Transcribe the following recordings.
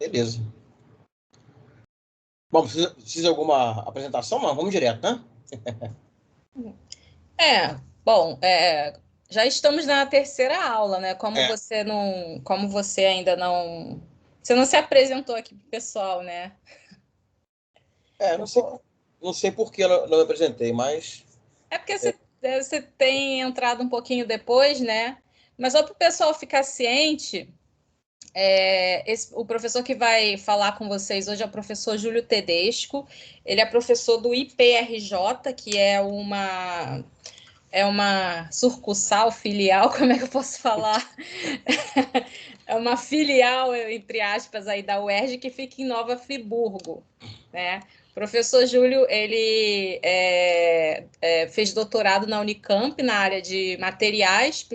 Beleza. Bom, precisa de alguma apresentação? Não, vamos direto, né? Bom, já estamos na terceira aula, né? Como você ainda não... Você não se apresentou aqui pro pessoal, né? Não sei por que eu não me apresentei, mas... É porque você tem entrado um pouquinho depois, né? Mas só para o pessoal ficar ciente, o professor que vai falar com vocês hoje é o professor Júlio Tedesco. Ele é professor do IPRJ, que é uma sucursal, filial, como é que eu posso falar? É uma filial, entre aspas, aí da UERJ, que fica em Nova Friburgo, né? O professor Júlio, ele fez doutorado na Unicamp, na área de materiais,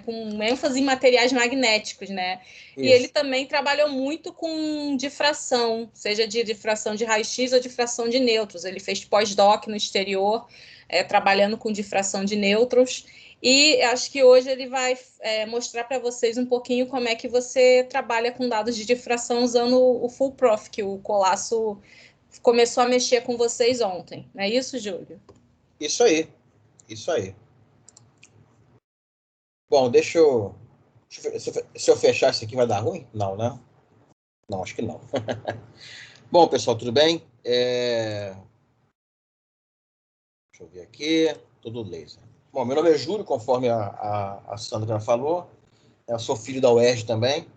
com ênfase em materiais magnéticos, né? Isso. E ele também trabalhou muito com difração, seja de difração de raio-x ou difração de nêutrons. Ele fez pós-doc no exterior, trabalhando com difração de nêutrons, e acho que hoje ele vai mostrar para vocês um pouquinho como é que você trabalha com dados de difração usando o Fullprof, que o Colasso começou a mexer com vocês ontem. Não é isso, Júlio? Isso aí. Bom, deixa eu... Se eu fechar isso aqui vai dar ruim? Não, né? Não, acho que não. Bom, pessoal, tudo bem? Deixa eu ver aqui. Tudo laser. Bom, meu nome é Júlio, conforme a Sandra falou. Eu sou filho da UERJ também.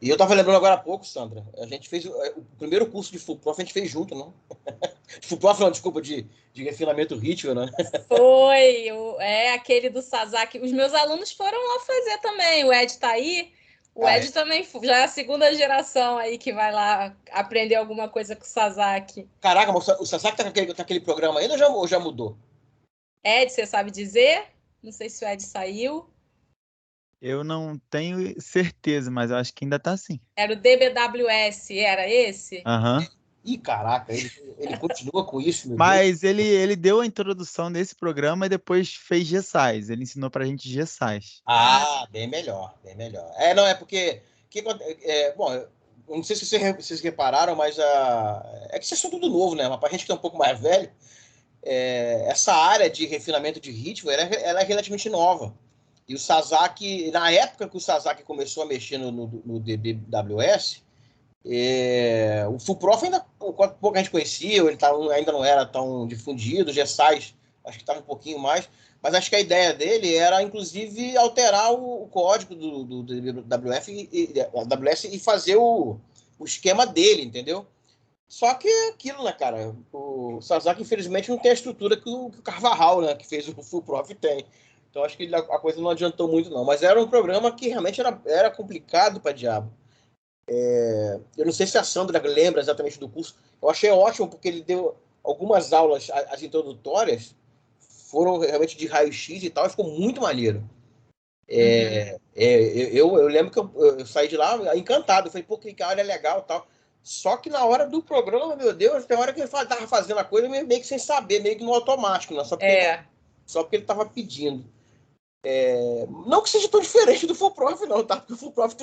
E eu estava lembrando agora há pouco, Sandra, a gente fez o primeiro curso de Fullprof, a gente fez junto, não? Fullprof, não, desculpa, de refinamento rítmico, né? Foi, aquele do Sasaki. Os meus alunos foram lá fazer também. O Ed está aí. O Ed também já é a segunda geração aí que vai lá aprender alguma coisa com o Sasaki. Caraca, mas o Sasaki tá com aquele programa ainda ou já mudou? Ed, você sabe dizer? Não sei se o Ed saiu. Eu não tenho certeza, mas eu acho que ainda tá assim. Era o DBWS, era esse? Aham. Ih, caraca, ele continua com isso, meu Mas Deus. Ele deu a introdução desse programa e depois fez GSAIS. Ele ensinou pra gente GSAIS. Ah, bem melhor, bem melhor. Não, é porque... bom, eu não sei se vocês repararam, mas é que vocês são tudo novo, né? Mas pra gente que é um pouco mais velho, essa área de refinamento de ritmo, ela é relativamente nova. E o Sasaki, na época que o Sasaki começou a mexer no DBWS, o Fullprof ainda pouca gente conhecia, ele ainda não era tão difundido, o GSAIS acho que estava um pouquinho mais, mas acho que a ideia dele era, inclusive, alterar o código do WS e fazer o esquema dele, entendeu? Só que aquilo, né, cara? O Sasaki, infelizmente, não tem a estrutura que o Carvajal, né, que fez o Fullprof, tem. Então, acho que a coisa não adiantou muito, não. Mas era um programa que realmente era complicado para diabo. Eu não sei se a Sandra lembra exatamente do curso. Eu achei ótimo, porque ele deu algumas aulas, as introdutórias, foram realmente de raio-x e tal, e ficou muito maneiro. Eu lembro que eu saí de lá encantado. Eu falei, pô, que área legal e tal. Só que na hora do programa, meu Deus, tem hora que ele tava fazendo a coisa meio que sem saber, meio que no automático, né? Só porque ele tava pedindo. Não que seja tão diferente do Fullprof, não, tá? Porque o Fullprof,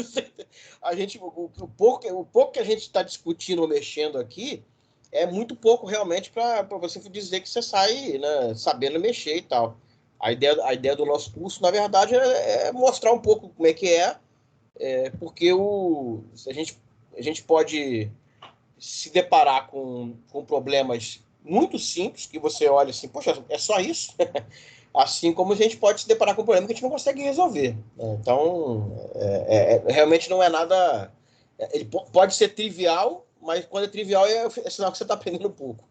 o pouco que a gente está discutindo ou mexendo aqui é muito pouco realmente para você dizer que você sai, né, sabendo mexer e tal. A ideia do nosso curso, na verdade, é mostrar um pouco como é que porque a gente pode se deparar com problemas muito simples, que você olha assim, poxa, é só isso? Assim como a gente pode se deparar com um problema que a gente não consegue resolver. Então, realmente não é nada... Ele pode ser trivial, mas quando é trivial é sinal que você está aprendendo pouco,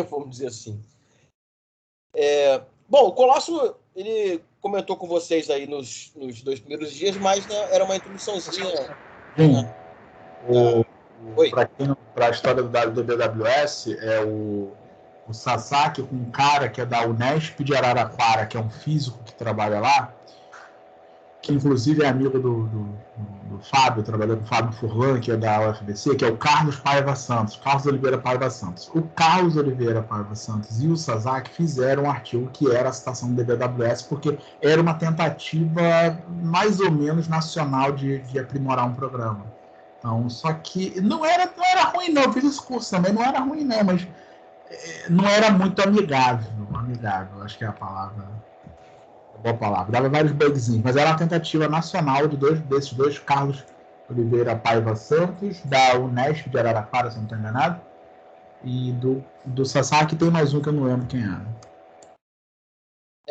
vamos dizer assim. Bom, o Colasso, ele comentou com vocês aí nos 2 primeiros dias, mas era uma introduçãozinha. Sim. Para a história do DBWS, o Sasaki, com um cara que é da Unesp de Araraquara, que é um físico que trabalha lá, que inclusive é amigo do Fábio, trabalhou com o Fábio Furlan, que é da UFBC, que é o Carlos Paiva Santos, Carlos Oliveira Paiva Santos. O Carlos Oliveira Paiva Santos e o Sasaki fizeram um artigo que era a citação do DBWS, porque era uma tentativa mais ou menos nacional de aprimorar um programa. Então, só que não era ruim, não. Eu fiz esse curso também, não era ruim, não, mas não era muito amigável. Amigável, acho que é a palavra. Boa palavra. Dava vários bugzinhos, mas era uma tentativa nacional desses dois, Carlos Oliveira Paiva Santos, da Unesp de Araraquara, se não estou enganado, e do Sasaki tem mais um que eu não lembro quem era.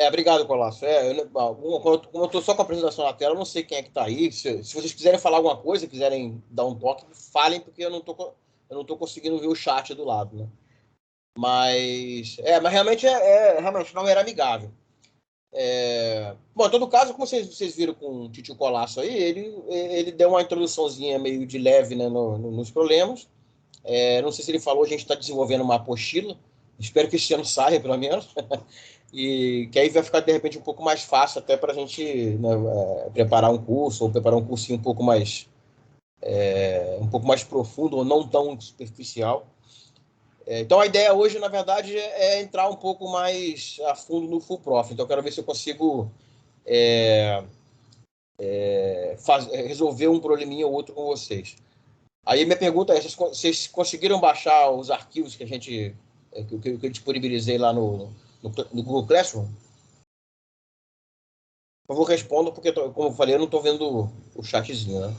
Obrigado, Colasso. Como eu estou só com a apresentação na tela, eu não sei quem é que está aí. Se vocês quiserem falar alguma coisa, quiserem dar um toque, falem, porque eu não tô conseguindo ver o chat do lado, né? Mas realmente não era amigável. Bom, em todo caso, como vocês viram com o Titio Colasso aí, ele deu uma introduçãozinha meio de leve, né, nos problemas. Não sei se ele falou, a gente está desenvolvendo uma apostila. Espero que esse ano saia, pelo menos. E que aí vai ficar, de repente, um pouco mais fácil até para a gente, né, preparar um curso, ou preparar um cursinho um pouco mais profundo, ou não tão superficial. Então, a ideia hoje, na verdade, é entrar um pouco mais a fundo no Full Prof. Então, eu quero ver se eu consigo resolver um probleminha ou outro com vocês. Aí, minha pergunta é, vocês conseguiram baixar os arquivos que que eu disponibilizei lá no Google Classroom? Por favor, responda, porque, como eu falei, eu não estou vendo o chatzinho, né?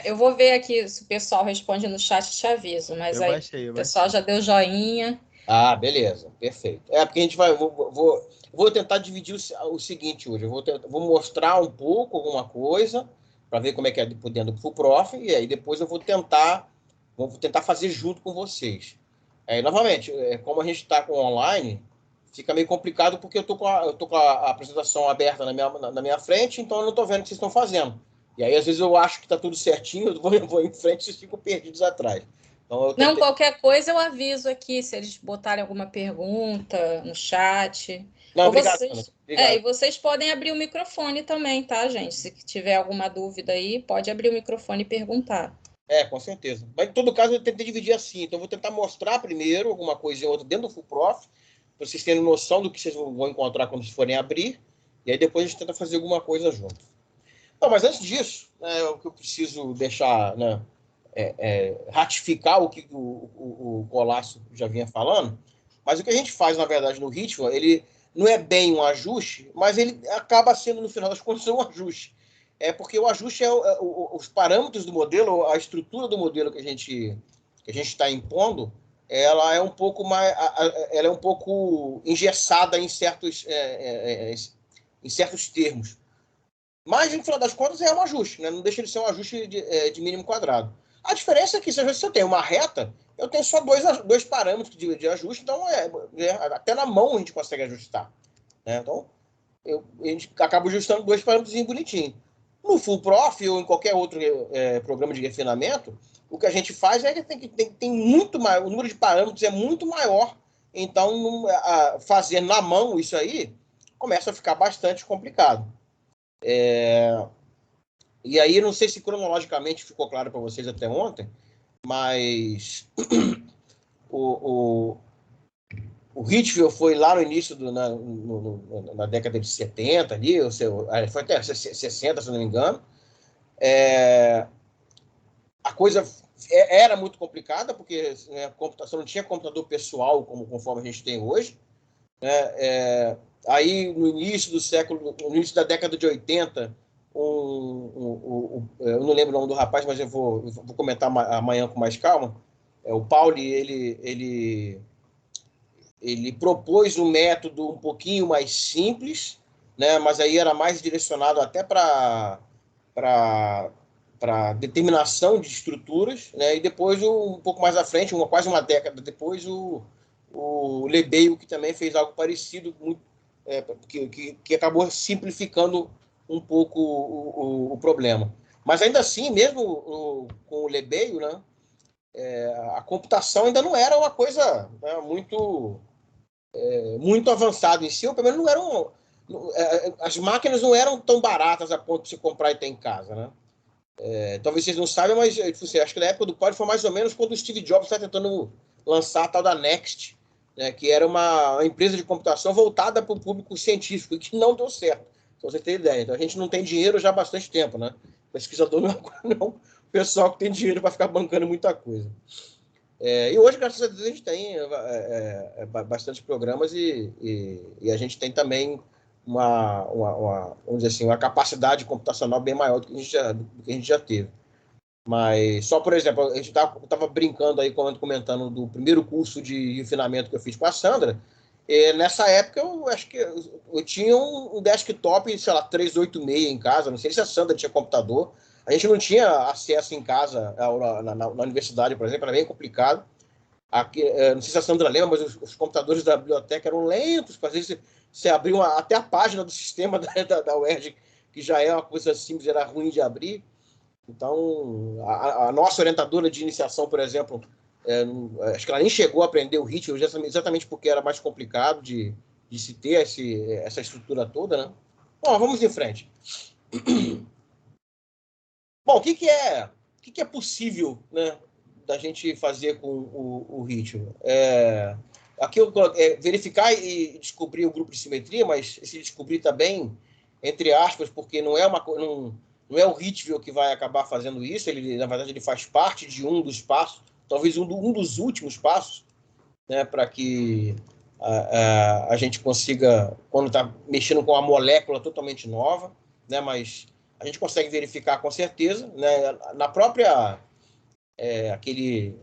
Eu vou ver aqui se o pessoal responde no chat e te aviso, mas Eu aí baixei, o pessoal já deu joinha. Ah, beleza, perfeito. Porque a gente vou tentar dividir o seguinte hoje. Vou mostrar um pouco alguma coisa para ver como é que é por dentro do Full Prof, e aí depois eu vou tentar fazer junto com vocês. Novamente, como a gente está com online, fica meio complicado porque eu tô com a apresentação aberta na minha frente, então eu não estou vendo o que vocês estão fazendo. E aí, às vezes, eu acho que está tudo certinho, eu vou em frente e vocês ficam perdidos atrás. Então, Não, qualquer coisa eu aviso aqui, se eles botarem alguma pergunta no chat. Não, Ou obrigado, vocês, obrigado. e vocês podem abrir o microfone também, tá, gente? Se tiver alguma dúvida aí, pode abrir o microfone e perguntar. Com certeza. Mas, em todo caso, eu tentei dividir assim. Então, eu vou tentar mostrar primeiro alguma coisa ou outra dentro do Full Prof, para vocês terem noção do que vocês vão encontrar quando vocês forem abrir. E aí, depois, a gente tenta fazer alguma coisa junto. Não, mas antes disso, o que eu preciso deixar, né, ratificar o que o Colasso já vinha falando, mas o que a gente faz, na verdade, no Ritmo, ele não é bem um ajuste, mas ele acaba sendo, no final das contas, um ajuste. Porque o ajuste os parâmetros do modelo, a estrutura do modelo que a gente está impondo, ela é um pouco mais, ela é um pouco engessada em certos termos. Mas, no final das contas, é um ajuste, né? Não deixa de ser um ajuste de mínimo quadrado. A diferença é que, se eu tenho uma reta, eu tenho só dois parâmetros de ajuste, então até na mão a gente consegue ajustar. Né? Então, a gente acaba ajustando dois parâmetros bonitinhos. No Full Prof ou em qualquer outro programa de refinamento, o que a gente faz é que tem muito maior, o número de parâmetros é muito maior, então fazer na mão isso aí começa a ficar bastante complicado. E aí, não sei se cronologicamente ficou claro para vocês até ontem, mas o Hitfield foi lá no início, na década de 70, ali, foi até 60, se não me engano. A coisa era muito complicada, porque a computação não tinha computador pessoal conforme a gente tem hoje. Aí, no início da década de 80, eu não lembro o nome do rapaz, mas eu vou comentar amanhã com mais calma. O Pauli, ele propôs um método um pouquinho mais simples, né, mas aí era mais direcionado até para determinação de estruturas, né, e depois, um pouco mais à frente, quase uma década depois, o Lebeio, que também fez algo parecido, que acabou simplificando um pouco o problema. Mas ainda assim, mesmo com o Lebeio, né, a computação ainda não era uma coisa, né, muito avançada em si, ou pelo menos não eram. As máquinas não eram tão baratas a ponto de se comprar e ter em casa, né? Talvez vocês não saibam, mas acho que na época do Palio foi mais ou menos quando o Steve Jobs está tentando lançar a tal da Next, né, que era uma empresa de computação voltada para o público científico, e que não deu certo, para você ter ideia. Então, a gente não tem dinheiro já há bastante tempo, né? O pesquisador não pessoal que tem dinheiro para ficar bancando muita coisa. E hoje, graças a Deus, a gente tem bastante programas e a gente tem também vamos dizer assim, uma capacidade computacional bem maior do que a gente já teve. Mas só, por exemplo, a gente estava brincando aí, comentando do primeiro curso de refinamento que eu fiz com a Sandra. Nessa época, eu acho que eu tinha um desktop, sei lá, 386 em casa. Não sei se a Sandra tinha computador. A gente não tinha acesso em casa, na universidade, por exemplo, era bem complicado. Aqui, não sei se a Sandra lembra, mas os computadores da biblioteca eram lentos. Às vezes você abriu até a página do sistema da UERJ, que já é uma coisa simples, era ruim de abrir. Então, a nossa orientadora de iniciação, por exemplo, acho que ela nem chegou a aprender o ritmo, exatamente porque era mais complicado de se ter essa estrutura toda, né? Bom, vamos em frente. Bom, o que é possível, né, da gente fazer com o ritmo? Aqui eu verificar e descobrir o grupo de simetria, mas esse descobrir também, entre aspas, porque não é o Rittville que vai acabar fazendo isso, na verdade ele faz parte de um dos passos, talvez um dos últimos passos, né, para que a gente consiga, quando está mexendo com uma molécula totalmente nova, né, mas a gente consegue verificar com certeza, né, na própria aquele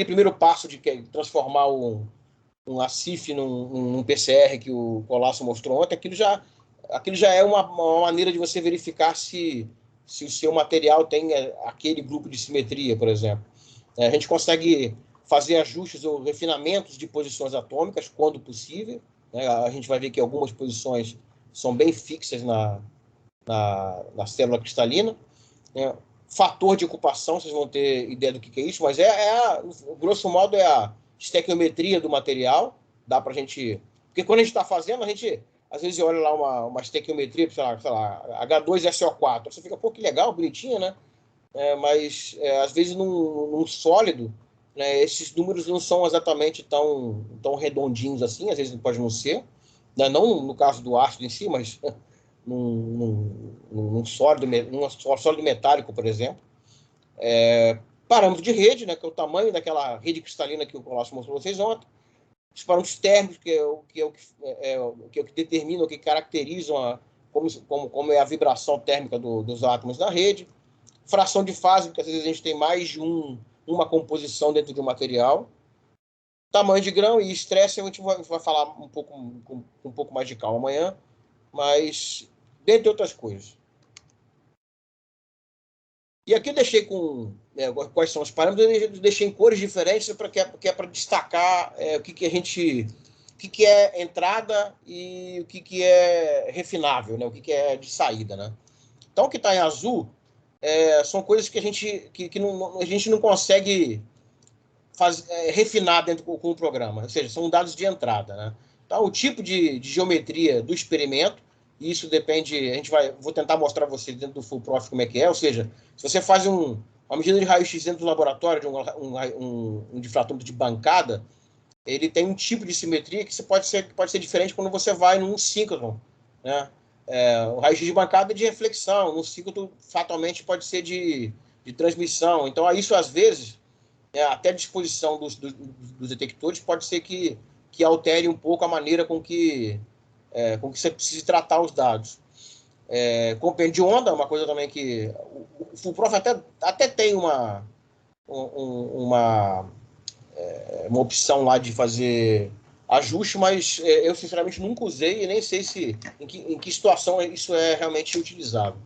primeiro passo de transformar um ACIF num PCR que o Colasso mostrou ontem, aquilo já é uma maneira de você verificar se o seu material tem aquele grupo de simetria, por exemplo. A gente consegue fazer ajustes ou refinamentos de posições atômicas, quando possível. A gente vai ver que algumas posições são bem fixas na célula cristalina. Fator de ocupação, vocês vão ter ideia do que é isso, mas grosso modo, é a estequiometria do material. Dá para a gente... Porque quando a gente está fazendo, a gente... Às vezes olha lá uma estequiometria, sei lá, H2SO4. Você fica, pô, que legal, bonitinha, né? Mas, às vezes, num sólido, né, esses números não são exatamente tão redondinhos assim. Às vezes pode não ser. Né? Não no caso do ácido em si, mas num sólido metálico, por exemplo. Parâmetro de rede, né, que é o tamanho daquela rede cristalina que o Colasso mostrou vocês ontem. Os parâmetros térmicos, que é o que determinam, o que caracterizam como é a vibração térmica dos átomos na rede. Fração de fase, porque às vezes a gente tem mais de uma composição dentro de um material. Tamanho de grão e estresse, a gente vai falar com um pouco mais de calma amanhã, mas dentre outras coisas. E aqui eu deixei quais são os parâmetros, eu deixei em cores diferentes, que é para destacar o que é entrada e o que é refinável, né? O que é de saída, né? Então, o que está em azul são coisas que a gente não consegue refinar dentro com o programa, ou seja, são dados de entrada, né? Então, o tipo de geometria do experimento, isso depende, vou tentar mostrar para vocês dentro do Full Prof como é que é, ou seja, se você faz uma medida de raio-x dentro do laboratório, de um difratômetro de bancada, ele tem um tipo de simetria que pode ser diferente quando você vai num síncroton, né? O raio-x de bancada é de reflexão, no síncroton fatalmente pode ser de transmissão. Então, isso às vezes, até a disposição dos detectores, pode ser que altere um pouco a maneira com que você precisa tratar os dados. Compêndio de onda é uma coisa também que o Full Prof até tem uma opção lá de fazer ajuste, mas eu sinceramente nunca usei e nem sei em que situação isso é realmente utilizável.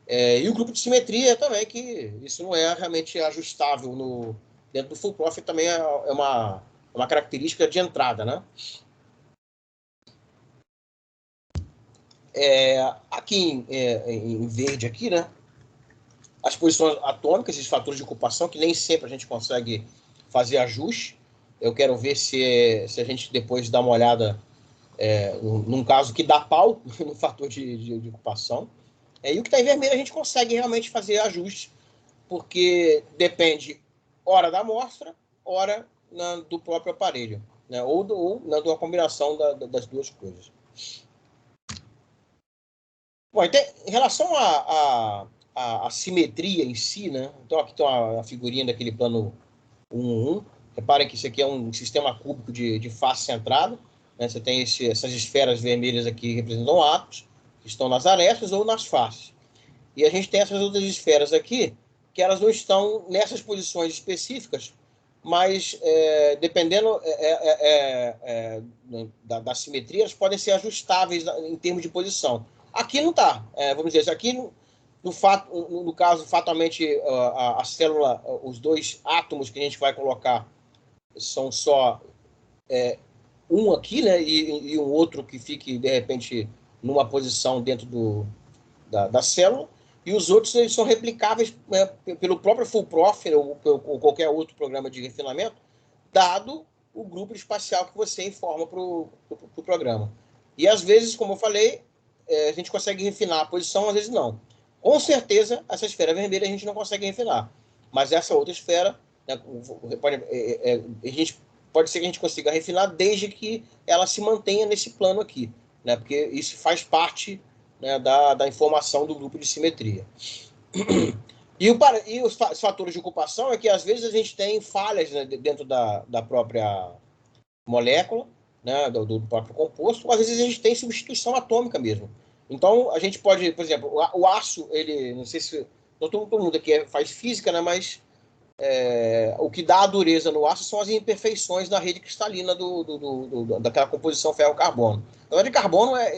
E o grupo de simetria também, que isso não é realmente ajustável dentro do Full Prof, também é uma característica de entrada, né? Aqui em verde, aqui, né? As posições atômicas, esses fatores de ocupação, que nem sempre a gente consegue fazer ajuste. Eu quero ver se a gente depois dá uma olhada num caso que dá pau no fator de ocupação. E o que está em vermelho a gente consegue realmente fazer ajuste, porque depende hora da amostra, hora do próprio aparelho, né? ou de uma combinação das duas coisas. Bom, então, em relação a simetria em si, né? Então aqui tem a figurinha daquele plano 1-1. Reparem que isso aqui é um sistema cúbico de face centrada, né? Você tem essas esferas vermelhas aqui que representam átomos, que estão nas arestas ou nas faces. E a gente tem essas outras esferas aqui, que elas não estão nessas posições específicas, mas dependendo da simetria, elas podem ser ajustáveis em termos de posição. Aqui não está. Vamos dizer, aqui, no caso, fatalmente, a célula, os dois átomos que a gente vai colocar são só um aqui, né, e um outro que fique, de repente, numa posição dentro da célula, e os outros eles são replicáveis pelo próprio Fullprof ou qualquer outro programa de refinamento, dado o grupo espacial que você informa para o programa. E, às vezes, como eu falei, a gente consegue refinar a posição, às vezes não. Com certeza, essa esfera vermelha a gente não consegue refinar. Mas essa outra esfera, né, pode ser que a gente consiga refinar desde que ela se mantenha nesse plano aqui, né, porque isso faz parte, né, da informação do grupo de simetria. E os fatores de ocupação é que, às vezes, a gente tem falhas, né, dentro da própria molécula, né, do próprio composto, ou às vezes a gente tem substituição atômica mesmo. Então, a gente pode, por exemplo, o aço, ele, não sei se todo mundo aqui faz física, né, mas o que dá a dureza no aço são as imperfeições na rede cristalina daquela composição ferro-carbono. Na verdade,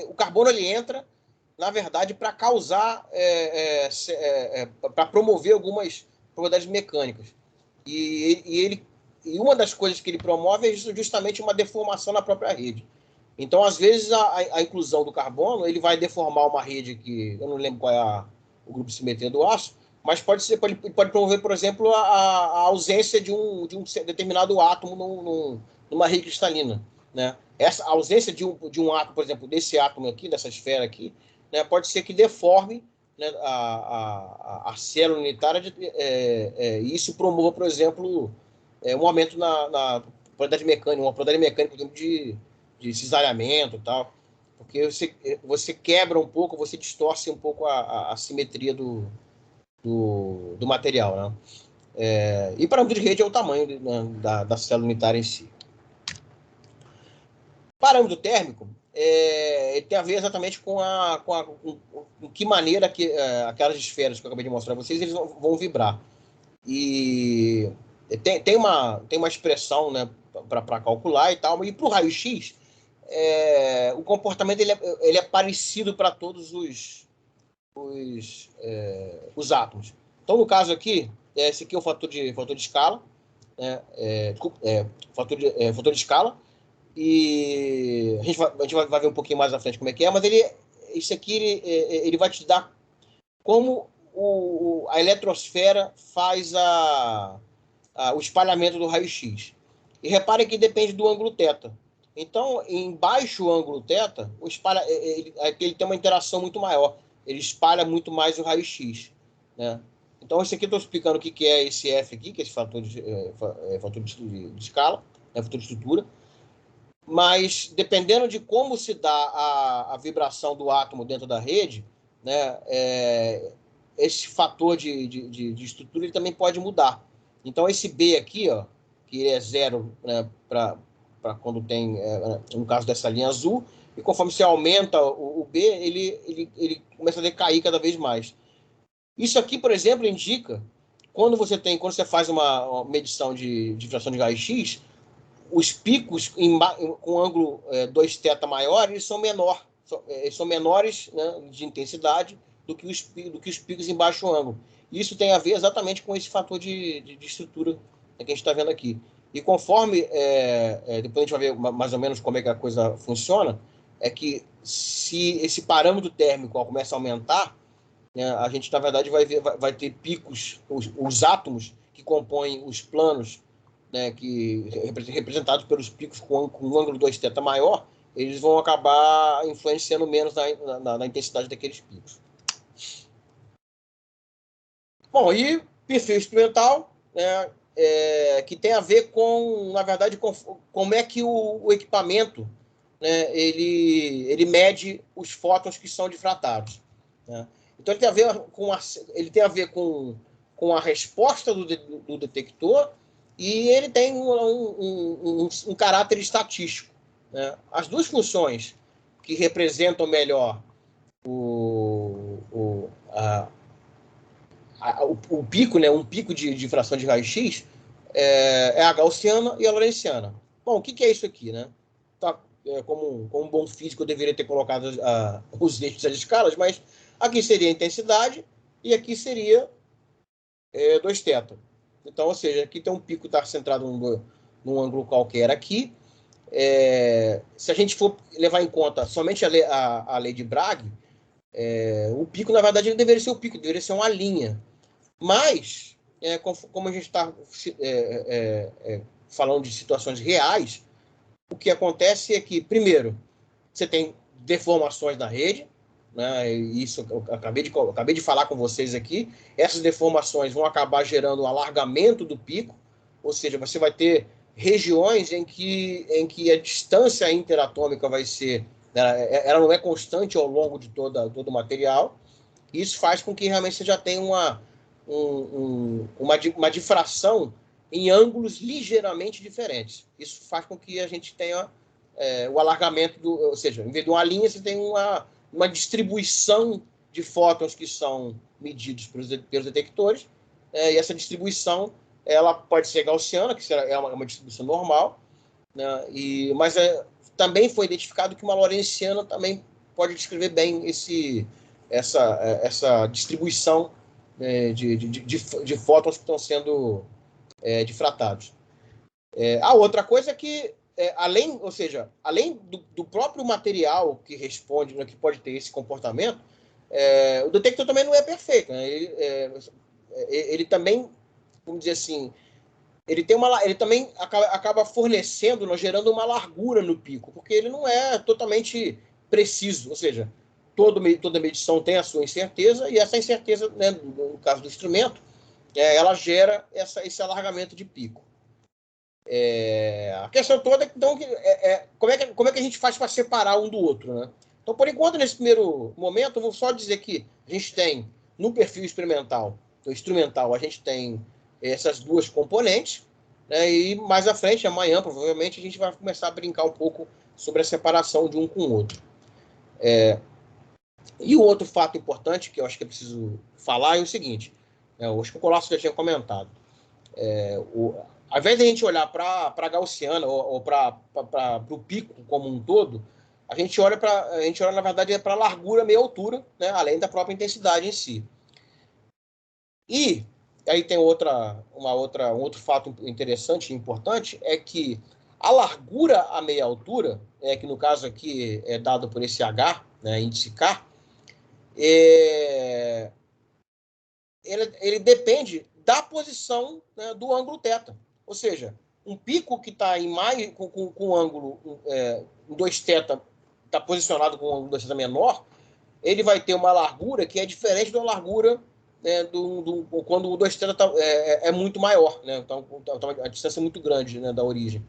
o carbono ele entra, na verdade, para causar, para promover algumas propriedades mecânicas. E uma das coisas que ele promove é justamente uma deformação na própria rede. Então, às vezes, a inclusão do carbono ele vai deformar uma rede que, eu não lembro qual é o grupo de simetria do aço, mas pode promover, por exemplo, a ausência de um determinado átomo numa rede cristalina, né? Essa ausência de um átomo, por exemplo, desse átomo aqui, dessa esfera aqui, né, pode ser que deforme, né, a célula unitária, e isso promova, por exemplo, um aumento na propriedade mecânica, uma propriedade mecânica, por exemplo, de cisalhamento e tal, porque você quebra um pouco, você distorce um pouco a simetria do material, né? E parâmetro de rede é o tamanho, né, da célula unitária em si. Parâmetro térmico tem a ver exatamente com que maneira que aquelas esferas que eu acabei de mostrar a vocês eles vão vibrar. E tem uma expressão, né, para calcular e tal, e para o raio-x o comportamento ele é parecido para todos os átomos. Então, no caso aqui, esse aqui é o fator de escala, né? Fator de escala, e a gente vai ver um pouquinho mais à frente como é que é, mas esse aqui ele vai te dar como a eletrosfera faz o espalhamento do raio-x. E reparem que depende do ângulo θ. Então, em baixo ângulo θ, ele tem uma interação muito maior. Ele espalha muito mais o raio-x, né? Então, esse aqui eu estou explicando o que é esse F aqui, que é esse fator de escala, né, fator de estrutura. Mas, dependendo de como se dá a vibração do átomo dentro da rede, né, esse fator de estrutura ele também pode mudar. Então, esse B aqui, ó, que é 0, né, para quando tem, no caso dessa linha azul, e conforme você aumenta o B, ele começa a decair cada vez mais. Isso aqui, por exemplo, indica, quando você faz uma medição de fração de raio-x, os picos com ângulo 2θ maior, eles são menores, né, de intensidade do que os picos em baixo ângulo. Isso tem a ver exatamente com esse fator de estrutura que a gente está vendo aqui. E conforme, depois a gente vai ver mais ou menos como é que a coisa funciona, é que se esse parâmetro térmico começa a aumentar, né, a gente, na verdade, vai ter picos, os átomos que compõem os planos, né, representados pelos picos com um ângulo 2θ maior, eles vão acabar influenciando menos na intensidade daqueles picos. Bom, e perfil experimental, né, que tem a ver com, na verdade, como é que o equipamento, né, ele mede os fótons que são difratados, né? Então ele tem a ver com a resposta do detector, e ele tem um caráter estatístico, né? As duas funções que representam melhor o pico, né? Um pico de fração de raio-x é a gaussiana e a lorentziana. Bom, o que é isso aqui, né? Tá, como um bom físico, eu deveria ter colocado os eixos das escalas, mas aqui seria a intensidade e aqui seria 2θ. Então, ou seja, aqui tem um pico que está centrado num ângulo qualquer aqui. Se a gente for levar em conta somente a lei de Bragg, o pico, na verdade, não deveria ser o pico, deveria ser uma linha. Mas, como a gente está falando de situações reais, o que acontece é que, primeiro, você tem deformações na rede, né? Isso eu acabei de falar com vocês aqui. Essas deformações vão acabar gerando um alargamento do pico, ou seja, você vai ter regiões em que a distância interatômica vai ser, ela não é constante ao longo de todo o material. Isso faz com que realmente você já tenha uma difração em ângulos ligeiramente diferentes. Isso faz com que a gente tenha o alargamento ou seja, em vez de uma linha, você tem uma distribuição de fótons que são medidos pelos detectores, e essa distribuição ela pode ser gaussiana, que é uma distribuição normal, né? Mas também foi identificado que uma lorentziana também pode descrever bem essa distribuição de fótons que estão sendo difratados. A outra coisa é que, além do próprio material que responde, né, que pode ter esse comportamento, o detector também não é perfeito, né? Ele também, vamos dizer assim, ele também acaba fornecendo, gerando uma largura no pico, porque ele não é totalmente preciso, ou seja, toda medição tem a sua incerteza, e essa incerteza, né, no caso do instrumento, ela gera esse alargamento de pico. A questão toda, então, como é que a gente faz para separar um do outro, né? Então, por enquanto, nesse primeiro momento, eu vou só dizer que a gente tem, no perfil experimental, no instrumental, a gente tem essas duas componentes, né? E mais à frente, amanhã, provavelmente, a gente vai começar a brincar um pouco sobre a separação de um com o outro. E o outro fato importante que eu acho que é preciso falar é o seguinte, eu acho que o Colasso já tinha comentado. Ao invés de a gente olhar para a gaussiana ou para o pico como um todo, a gente olha, na verdade, para a largura meia altura, né, além da própria intensidade em si. E aí tem um outro fato interessante e importante, é que a largura a meia altura, que no caso aqui é dado por esse H, né, índice K, ele depende da posição, né, do ângulo θ. Ou seja, um pico que está com ângulo em 2θ, está posicionado com um ângulo 2θ menor, ele vai ter uma largura que é diferente da largura, né, quando o 2θ é muito maior, né? Então a distância é muito grande, né, da origem.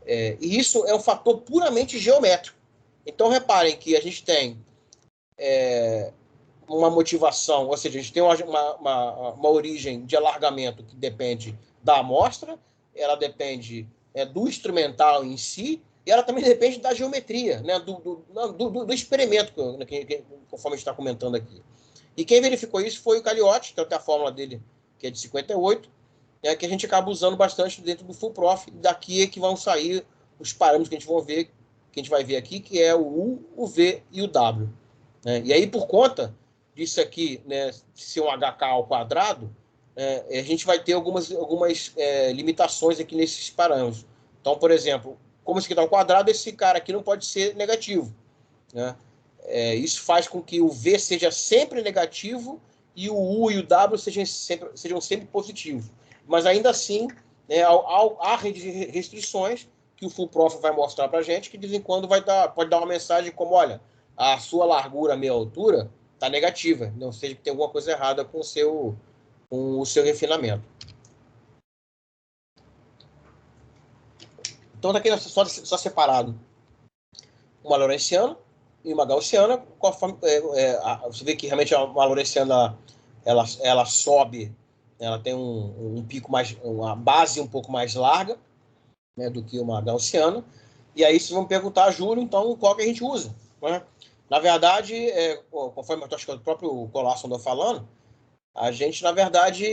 E isso é um fator puramente geométrico. Então reparem que a gente tem uma motivação, ou seja, a gente tem uma origem de alargamento que depende da amostra, ela depende do instrumental em si, e ela também depende da geometria, né, do experimento, conforme a gente está comentando aqui. E quem verificou isso foi o Cagliotti, que tem a fórmula dele, que é de 58, que a gente acaba usando bastante dentro do Full Prof. Daqui é que vão sair os parâmetros que a gente vai ver aqui, que é o U, o V e o W. Né? E aí, por conta disso aqui, né, ser um HK ao quadrado, a gente vai ter algumas limitações aqui nesses parâmetros. Então, por exemplo, como esse aqui está ao quadrado, esse cara aqui não pode ser negativo. Né? Isso faz com que o V seja sempre negativo e o U e o W sejam sempre positivos. Mas ainda assim, né, há restrições que o Full Prof vai mostrar para a gente, que de vez em quando pode dar uma mensagem como, olha, a sua largura, a meia altura, está negativa. Não seja que tem alguma coisa errada com o seu refinamento. Então, está aqui só separado uma lorentziana e uma gaussiana, conforme, você vê que realmente uma lorentziana ela sobe, ela tem um pico mais, uma base um pouco mais larga, né, do que uma gaussiana. E aí vocês vão perguntar a Júlio, então, qual que a gente usa, né? Na verdade, conforme acho que o próprio Colasso andou falando, a gente, na verdade,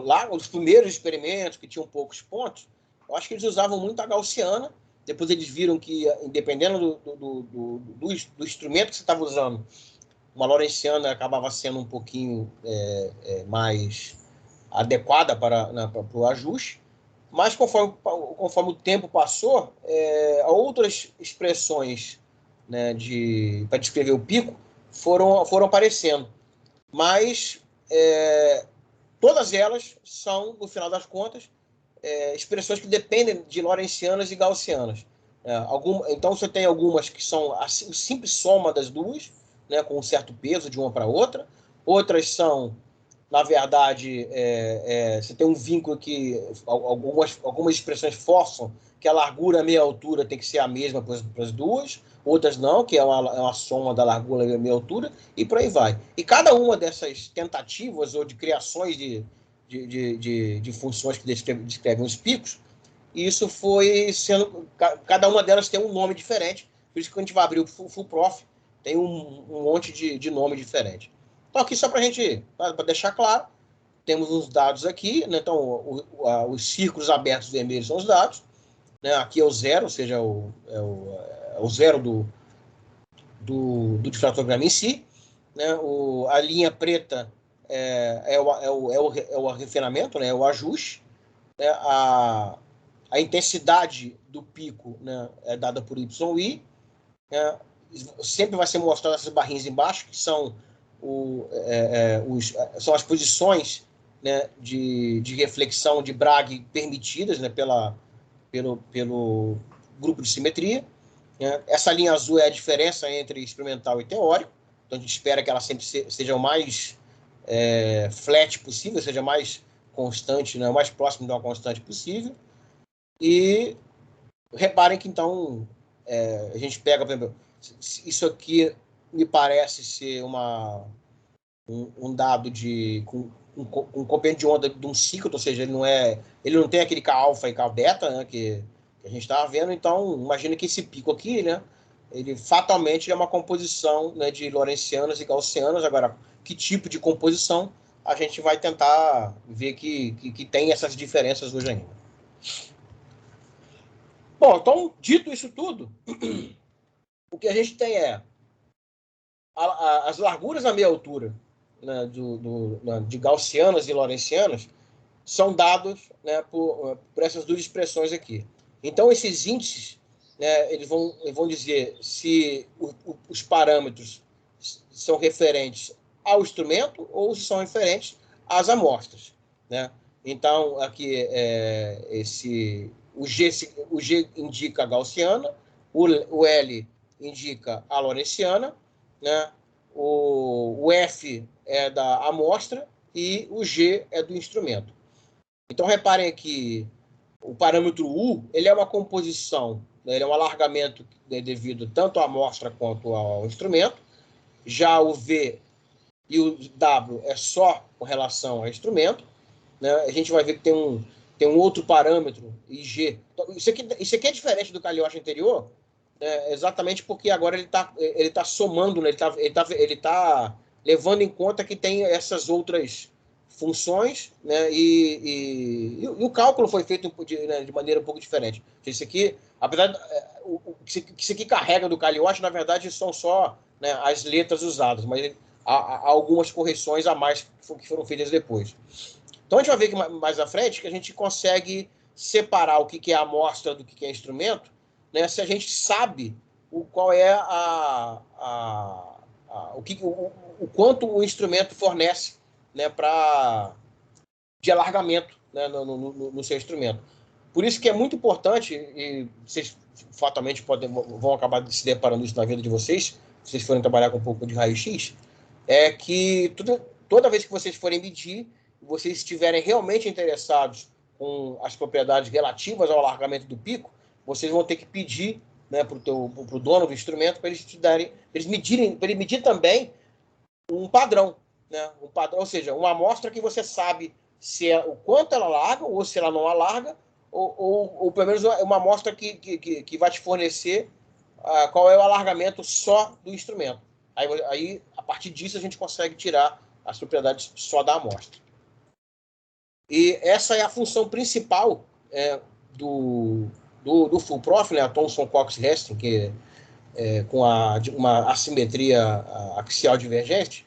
lá, os primeiros experimentos, que tinham poucos pontos, eu acho que eles usavam muito a gaussiana. Depois eles viram que, dependendo do instrumento que você estava usando, uma lorentziana acabava sendo um pouquinho mais adequada para o ajuste. Mas conforme o tempo passou, outras expressões, né, para descrever o pico foram aparecendo. Mas todas elas são, no final das contas, expressões que dependem de lorentzianas e gaussianas. Então, você tem algumas que são a simples soma das duas, né, com um certo peso de uma para outra. Outras são, na verdade, você tem um vínculo que algumas expressões forçam que a largura e a meia altura tem que ser a mesma para as duas, outras não, que é uma soma da largura e a meia altura, e por aí vai. E cada uma dessas tentativas ou de criações de funções que descrevem os picos, isso foi sendo... Cada uma delas tem um nome diferente, por isso que quando a gente vai abrir o FUPROF, tem um monte de nome diferente. Então, aqui só para deixar claro, temos uns dados aqui, né? Então, os círculos abertos vermelhos são os dados, né? Aqui é o zero, ou seja, o zero do difratograma em si, né? A linha preta é o refinamento, né? É o ajuste, né? A intensidade do pico, né, é dada por YI, né? Sempre vai ser mostrado essas barrinhas embaixo, que são são as posições, né, de reflexão de Bragg permitidas, né, pelo grupo de simetria, né? Essa linha azul é a diferença entre experimental e teórico, então a gente espera que ela sempre seja o mais flat possível, seja mais constante, né, o mais próximo de uma constante possível. E reparem que, então, a gente pega, por exemplo, isso aqui me parece ser um dado com um compêndio de onda de um ciclo, ou seja, ele não tem aquele K-alfa e K-beta, né, que a gente estava vendo. Então, imagina que esse pico aqui, né, ele fatalmente é uma composição, né, de lorentzianas e gaussianas. Agora, que tipo de composição a gente vai tentar ver que tem essas diferenças hoje ainda. Bom, então, dito isso tudo, o que a gente tem as larguras à meia altura, né, de gaussianas e lorentzianas são dados, né, por essas duas expressões aqui. Então, esses índices, né, eles vão dizer se os parâmetros são referentes ao instrumento ou se são referentes às amostras, né? Então, aqui o G indica a gaussiana, o L indica a lorentziana, né? O F é da amostra e o G é do instrumento. Então, reparem aqui, o parâmetro U ele é uma composição, né? Ele é um alargamento, né, devido tanto à amostra quanto ao instrumento. Já o V e o W é só com relação ao instrumento, né? A gente vai ver que tem um outro parâmetro, IG. Então, isso aqui é diferente do Cagliostro anterior, exatamente porque agora ele tá somando, né? Ele tá levando em conta que tem essas outras funções, né? E o cálculo foi feito de maneira um pouco diferente. Isso aqui, apesar que isso aqui carrega do Cagliostro, na verdade são só, né, as letras usadas, mas há algumas correções a mais que foram feitas depois. Então a gente vai ver que mais à frente que a gente consegue separar o que é amostra do que é instrumento, né, se a gente sabe qual é o quanto o instrumento fornece, né, de alargamento, né, no seu instrumento. Por isso que é muito importante, e vocês fatalmente vão acabar se deparando isso na vida de vocês, se vocês forem trabalhar com um pouco de raio-x, é que toda vez que vocês forem medir, vocês estiverem realmente interessados com as propriedades relativas ao alargamento do pico, vocês vão ter que pedir né, para o dono do instrumento, para eles medir também um padrão, né? Um padrão, ou seja, uma amostra que você sabe o quanto ela larga ou se ela não alarga, ou pelo menos uma amostra que vai te fornecer qual é o alargamento só do instrumento. Aí, a partir disso, a gente consegue tirar as propriedades só da amostra. E essa é a função principal do full profile, né, a Thomson Cox Hastings, que com uma assimetria axial divergente,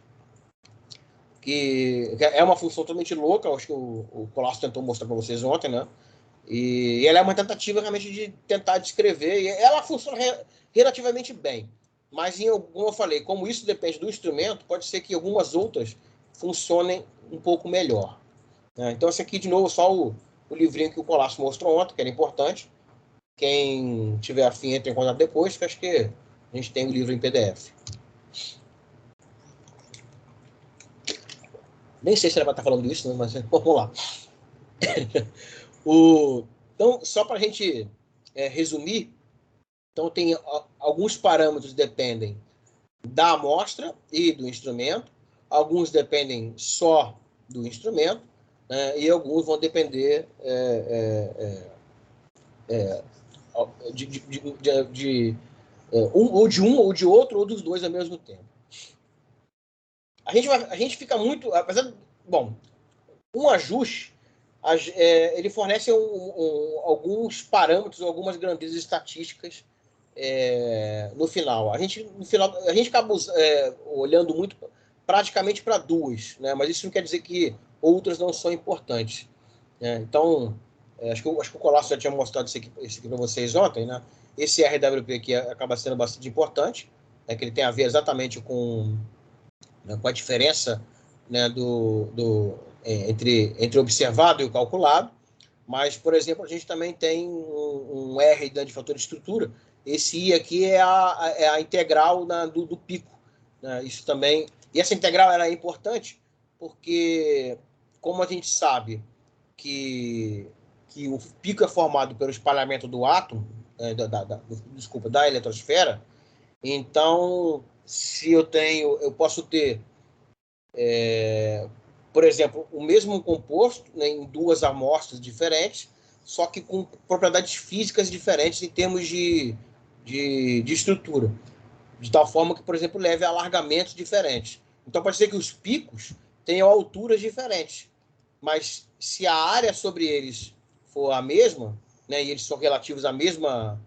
que é uma função totalmente louca, acho que o Colasso tentou mostrar para vocês ontem, né? E ela é uma tentativa realmente de tentar descrever, e ela funciona relativamente bem. Mas, como eu falei, como isso depende do instrumento, pode ser que algumas outras funcionem um pouco melhor. Então, esse aqui, de novo, só o livrinho que o Colasso mostrou ontem, que era importante. Quem tiver afim, entra em contato depois, que acho que a gente tem o livro em PDF. Nem sei se ele vai estar falando isso, né? Mas vamos lá. Então, só para a gente resumir, então tem alguns parâmetros que dependem da amostra e do instrumento, alguns dependem só do instrumento, e alguns vão depender ou de um ou de outro, ou dos dois ao mesmo tempo. A gente fica muito... Apesar, bom, um ajuste, ele fornece alguns parâmetros, algumas grandezas estatísticas no final. A gente acaba olhando muito praticamente para duas, né? Mas isso não quer dizer que outras não são importantes. Então, acho que o Colasso já tinha mostrado isso aqui para vocês ontem, né? Esse RWP aqui acaba sendo bastante importante, que ele tem a ver exatamente com a diferença, né, entre observado e o calculado. Mas, por exemplo, a gente também tem um R de fator de estrutura. Esse I aqui é a integral do pico. Né? Isso também. E essa integral era importante porque, como a gente sabe que o pico é formado pelo espalhamento do átomo, da eletrosfera, então, se eu posso ter, por exemplo, o mesmo composto, né, em duas amostras diferentes, só que com propriedades físicas diferentes em termos de estrutura. De tal forma que, por exemplo, leve a alargamentos diferentes. Então, pode ser que os picos tenham alturas diferentes. Mas se a área sobre eles for a mesma, né, e eles são relativos à mesma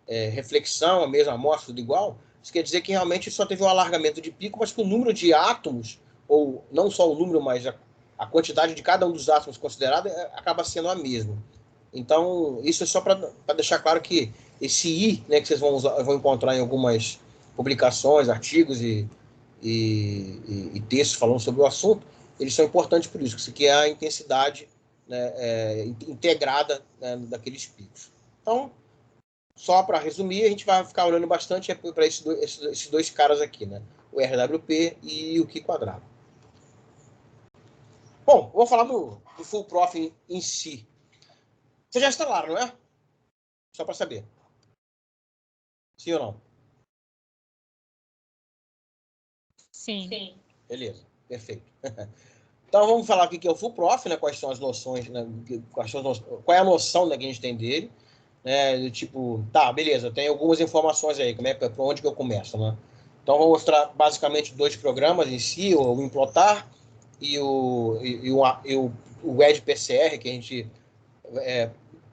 reflexão, à mesma amostra, tudo igual, isso quer dizer que realmente só teve um alargamento de pico, mas que o número de átomos, ou não só o número, mas a quantidade de cada um dos átomos considerado acaba sendo a mesma. Então, isso é só para deixar claro que esse I, né, que vocês vão encontrar em algumas publicações, artigos e textos falando sobre o assunto, eles são importantes por isso, que isso aqui é a intensidade, né, integrada, né, daqueles picos. Então, só para resumir, a gente vai ficar olhando bastante para esses dois caras aqui, né? O RWP e o Q quadrado. Bom, vou falar do Full Prof em si. Vocês já instalaram, não é? Só para saber. Sim ou não? Sim. Beleza, perfeito. Então vamos falar o que é o Full Prof, né? Quais são as noções, né? Qual é a noção, né, que a gente tem dele, né? Tipo, tá, beleza, tem algumas informações aí, por onde que eu começo, né? Então vou mostrar basicamente dois programas em si, o Implotar e o EdPCR, que a gente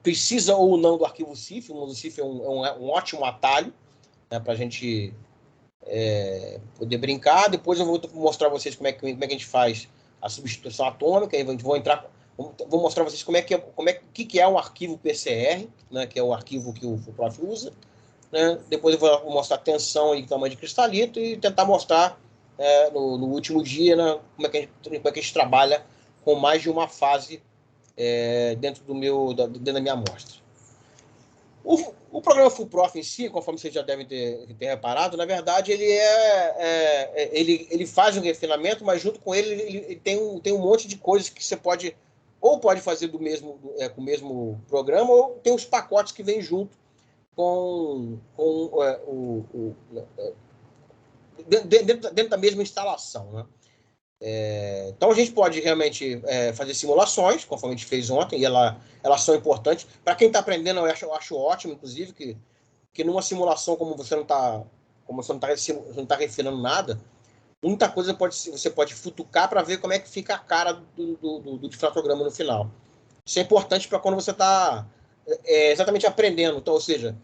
precisa ou não do arquivo CIF. O CIF é um ótimo atalho, né, para a gente poder brincar. Depois eu vou mostrar para vocês como é que a gente faz a substituição atômica. Vou mostrar para vocês o que é um arquivo PCR, né, que é o arquivo que o Prof usa. Né? Depois eu vou mostrar tensão e tamanho de cristalito e tentar mostrar no último dia, né, como é que a gente trabalha com mais de uma fase dentro da minha amostra. O programa Full Prof em si, conforme vocês já devem ter reparado, na verdade ele faz um refinamento, mas junto com ele tem um monte de coisas que você pode fazer com o mesmo programa, ou tem os pacotes que vêm junto, dentro da mesma instalação, né? Então a gente pode realmente fazer simulações, conforme a gente fez ontem, e elas são importantes. Para quem está aprendendo, eu acho ótimo, inclusive, que numa simulação, como você não está refinando nada, muita coisa você pode futucar para ver como é que fica a cara do difratograma no final. Isso é importante para quando você está exatamente aprendendo. Então, ou seja,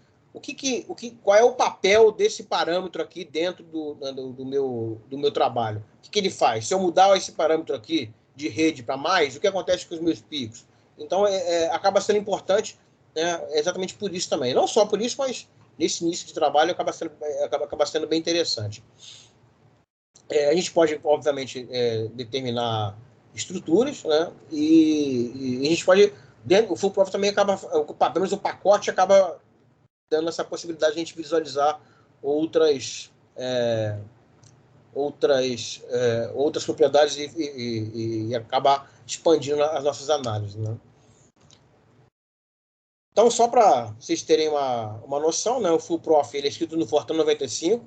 qual é o papel desse parâmetro aqui dentro do meu trabalho? O que ele faz? Se eu mudar esse parâmetro aqui de rede para mais, o que acontece com os meus picos? Então, acaba sendo importante, né, exatamente por isso também. Não só por isso, mas nesse início de trabalho acaba sendo bem interessante. A gente pode, obviamente, determinar estruturas, né, e a gente pode... O Full Profit também acaba... Pelo menos o pacote acaba dando essa possibilidade de a gente visualizar outras propriedades e acabar expandindo as nossas análises, né? Então, só para vocês terem uma noção, né, o Full Prof ele é escrito no Fortran 95.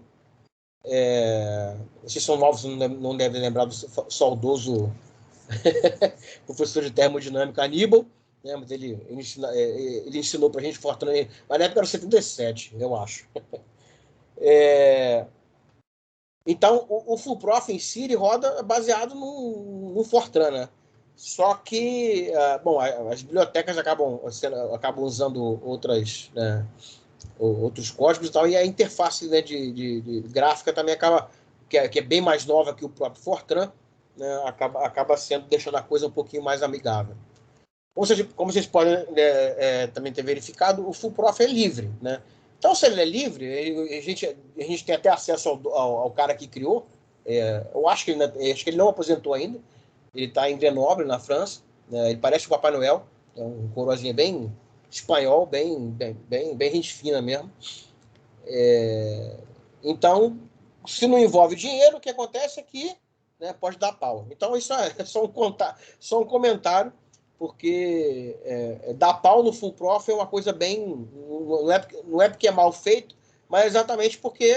Vocês são novos, não devem lembrar do saudoso professor de termodinâmica Aníbal, né, mas ele ensinou para a gente Fortran, mas na época era 77, eu acho. Então, o Full Prof em si ele roda baseado no Fortran, né? Só que, as bibliotecas acabam usando outros códigos e tal, e a interface, né, de gráfica também acaba, que é bem mais nova que o próprio Fortran, né, acaba deixando a coisa um pouquinho mais amigável. Como vocês podem também ter verificado, o Full Prof é livre, né? Então, se ele é livre, a gente tem até acesso ao cara que criou. Eu acho que ele não aposentou ainda. Ele está em Grenoble, na França. Ele parece o Papai Noel. É um coroazinha bem espanhol, bem gente fina mesmo. Então, se não envolve dinheiro, o que acontece é que, né, pode dar pau. Então, isso é só um comentário, porque dar pau no Full Prof é uma coisa bem... Não é porque é mal feito, mas exatamente porque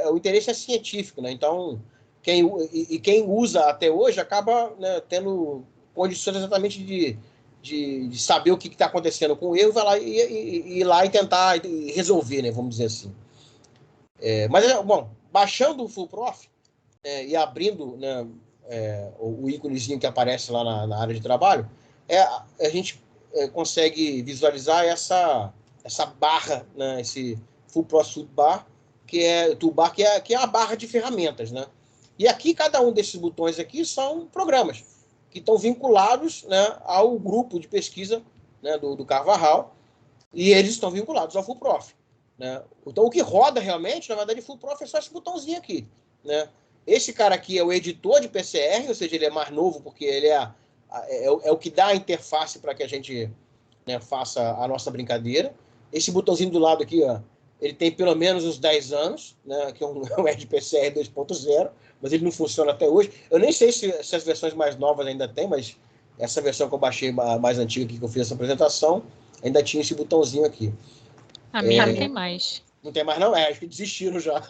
o interesse é científico, né? Então, quem usa até hoje acaba, né, tendo condições exatamente de saber o que está acontecendo com o erro, vai lá e ir lá e tentar resolver, né, vamos dizer assim. Baixando o Full Prof e abrindo, né, o íconezinho que aparece lá na área de trabalho, a gente consegue visualizar essa barra, né, esse Full Prof Toolbar, que é a barra de ferramentas, né? E aqui, cada um desses botões aqui são programas que estão vinculados, né, ao grupo de pesquisa, né, do Carvajal, e eles estão vinculados ao Full Prof, né? Então, o que roda realmente, na verdade, Full Prof é só esse botãozinho aqui, né? Esse cara aqui é o editor de PCR, ou seja, ele é mais novo porque ele é o que dá a interface para que a gente, né, faça a nossa brincadeira. Esse botãozinho do lado aqui, ó, ele tem pelo menos uns 10 anos, né, que é um EdPCR 2.0, mas ele não funciona até hoje. Eu nem sei se as versões mais novas ainda tem, mas essa versão que eu baixei mais antiga aqui, que eu fiz essa apresentação, ainda tinha esse botãozinho aqui. A minha não tem mais. Não tem mais não? Acho que desistiram já.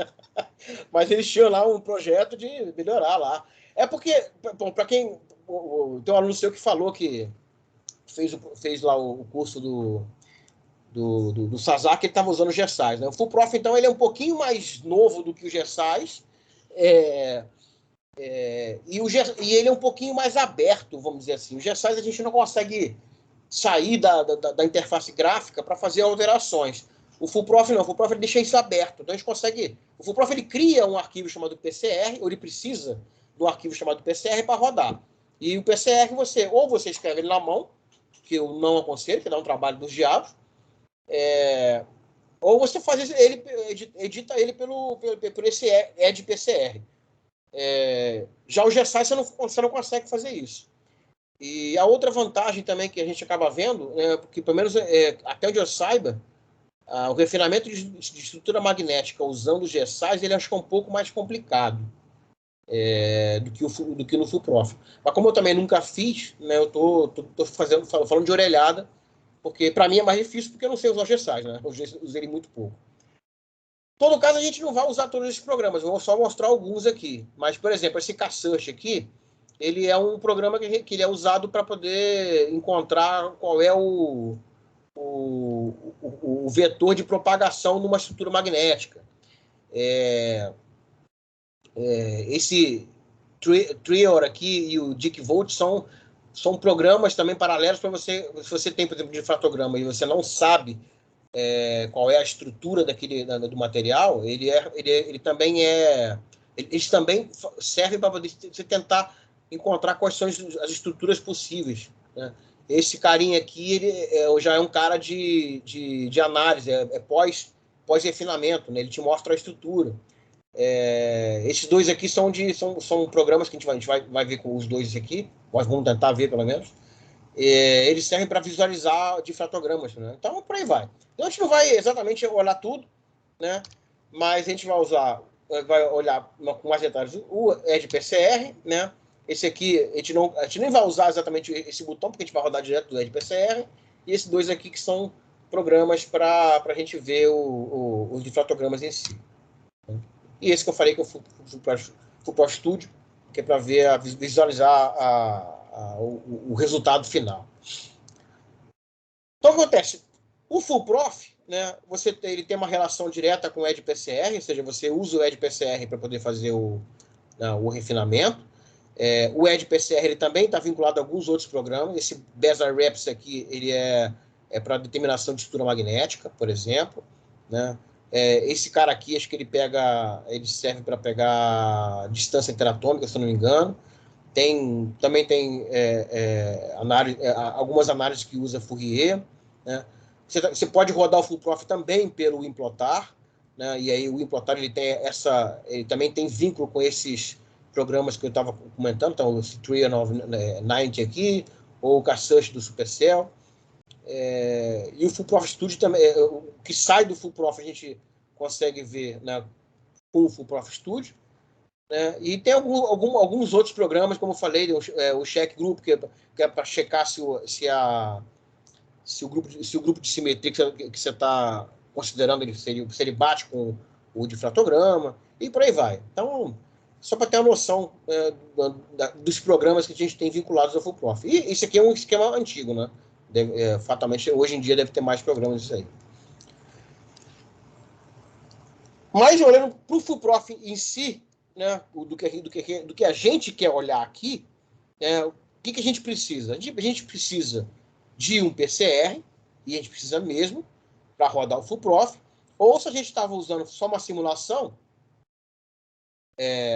Mas eles tinham lá um projeto de melhorar lá. É porque, bom, para quem... Tem um aluno seu que falou que fez lá o curso do Sazak, ele estava usando o GESAIS, né? O Full Prof, então, ele é um pouquinho mais novo do que o GESAIS, e ele é um pouquinho mais aberto, vamos dizer assim. O GESAIS a gente não consegue sair da interface gráfica para fazer alterações. O Full Prof não, o Full Prof ele deixa isso aberto. Então a gente consegue... O Full Prof ele cria um arquivo chamado PCR, ou ele precisa de um arquivo chamado PCR para rodar. E o PCR ou você escreve ele na mão, que eu não aconselho, que dá um trabalho dos diabos, ou você faz ele, edita ele pelo esse EdPCR. Já o GESAIS você não consegue fazer isso. E a outra vantagem também que a gente acaba vendo, porque pelo menos até onde eu saiba, o refinamento de estrutura magnética usando o GESAIS, ele acho que é um pouco mais complicado do que no Full Prof. Mas como eu também nunca fiz, né, eu tô falando de orelhada, Porque para mim é mais difícil porque eu não sei usar o GSAS, né? Eu usei ele muito pouco. Em todo caso, a gente não vai usar todos esses programas, eu vou só mostrar alguns aqui. Mas, por exemplo, esse K-Search aqui, ele é um programa que ele é usado para poder encontrar qual é o vetor de propagação numa estrutura magnética. Esse Trior aqui e o DickVolt são programas também paralelos para você, se você tem, por exemplo, difratograma e você não sabe qual é a estrutura do material, eles também servem para você tentar encontrar quais são as estruturas possíveis, né? Esse carinha aqui já é um cara de análise, pós-refinamento, né? Ele te mostra a estrutura. Esses dois aqui são programas que a gente vai ver com os dois aqui, nós vamos tentar ver pelo menos. Eles servem para visualizar difratogramas, né? Então, por aí vai. Então, a gente não vai exatamente olhar tudo, né? Mas a gente vai olhar com mais detalhes o EdPCR, né? Esse aqui, a gente nem vai usar exatamente esse botão, porque a gente vai rodar direto do EdPCR, e esses dois aqui que são programas para a gente ver os difratogramas em si. E esse que eu falei que eu fui para o Studio, que é para visualizar o resultado final. Então, o que acontece? O FullProf, né, ele tem uma relação direta com o EdPCR, ou seja, você usa o EdPCR para poder fazer o refinamento. O EdPCR ele também está vinculado a alguns outros programas. Esse BESA-REPS aqui ele é para determinação de estrutura magnética, por exemplo, né? Esse cara aqui, acho que ele serve para pegar distância interatômica, se eu não me engano. Também tem algumas análises que usa Fourier, né? Você pode rodar o FullProf também pelo Implotar, né? E aí o Implotar ele também tem vínculo com esses programas que eu estava comentando, então o Trier 90 aqui, ou o K-Search do Supercell. E o FullProf Studio também, o que sai do FullProf a gente consegue ver, né, com o FullProf Studio, né? E tem alguns outros programas, como eu falei, o Check Group, que é para checar se o grupo de simetria que você está considerando se ele bate com o difratograma, e por aí vai. Então, só para ter uma noção dos programas que a gente tem vinculados ao FullProf. E isso aqui é um esquema antigo, né? Fatalmente, hoje em dia deve ter mais programas disso aí. Mas olhando para o FullProf em si, né, do que a gente quer olhar aqui, o que a gente precisa? A gente precisa de um PCR, e a gente precisa mesmo, para rodar o FullProf, ou se a gente estava usando só uma simulação,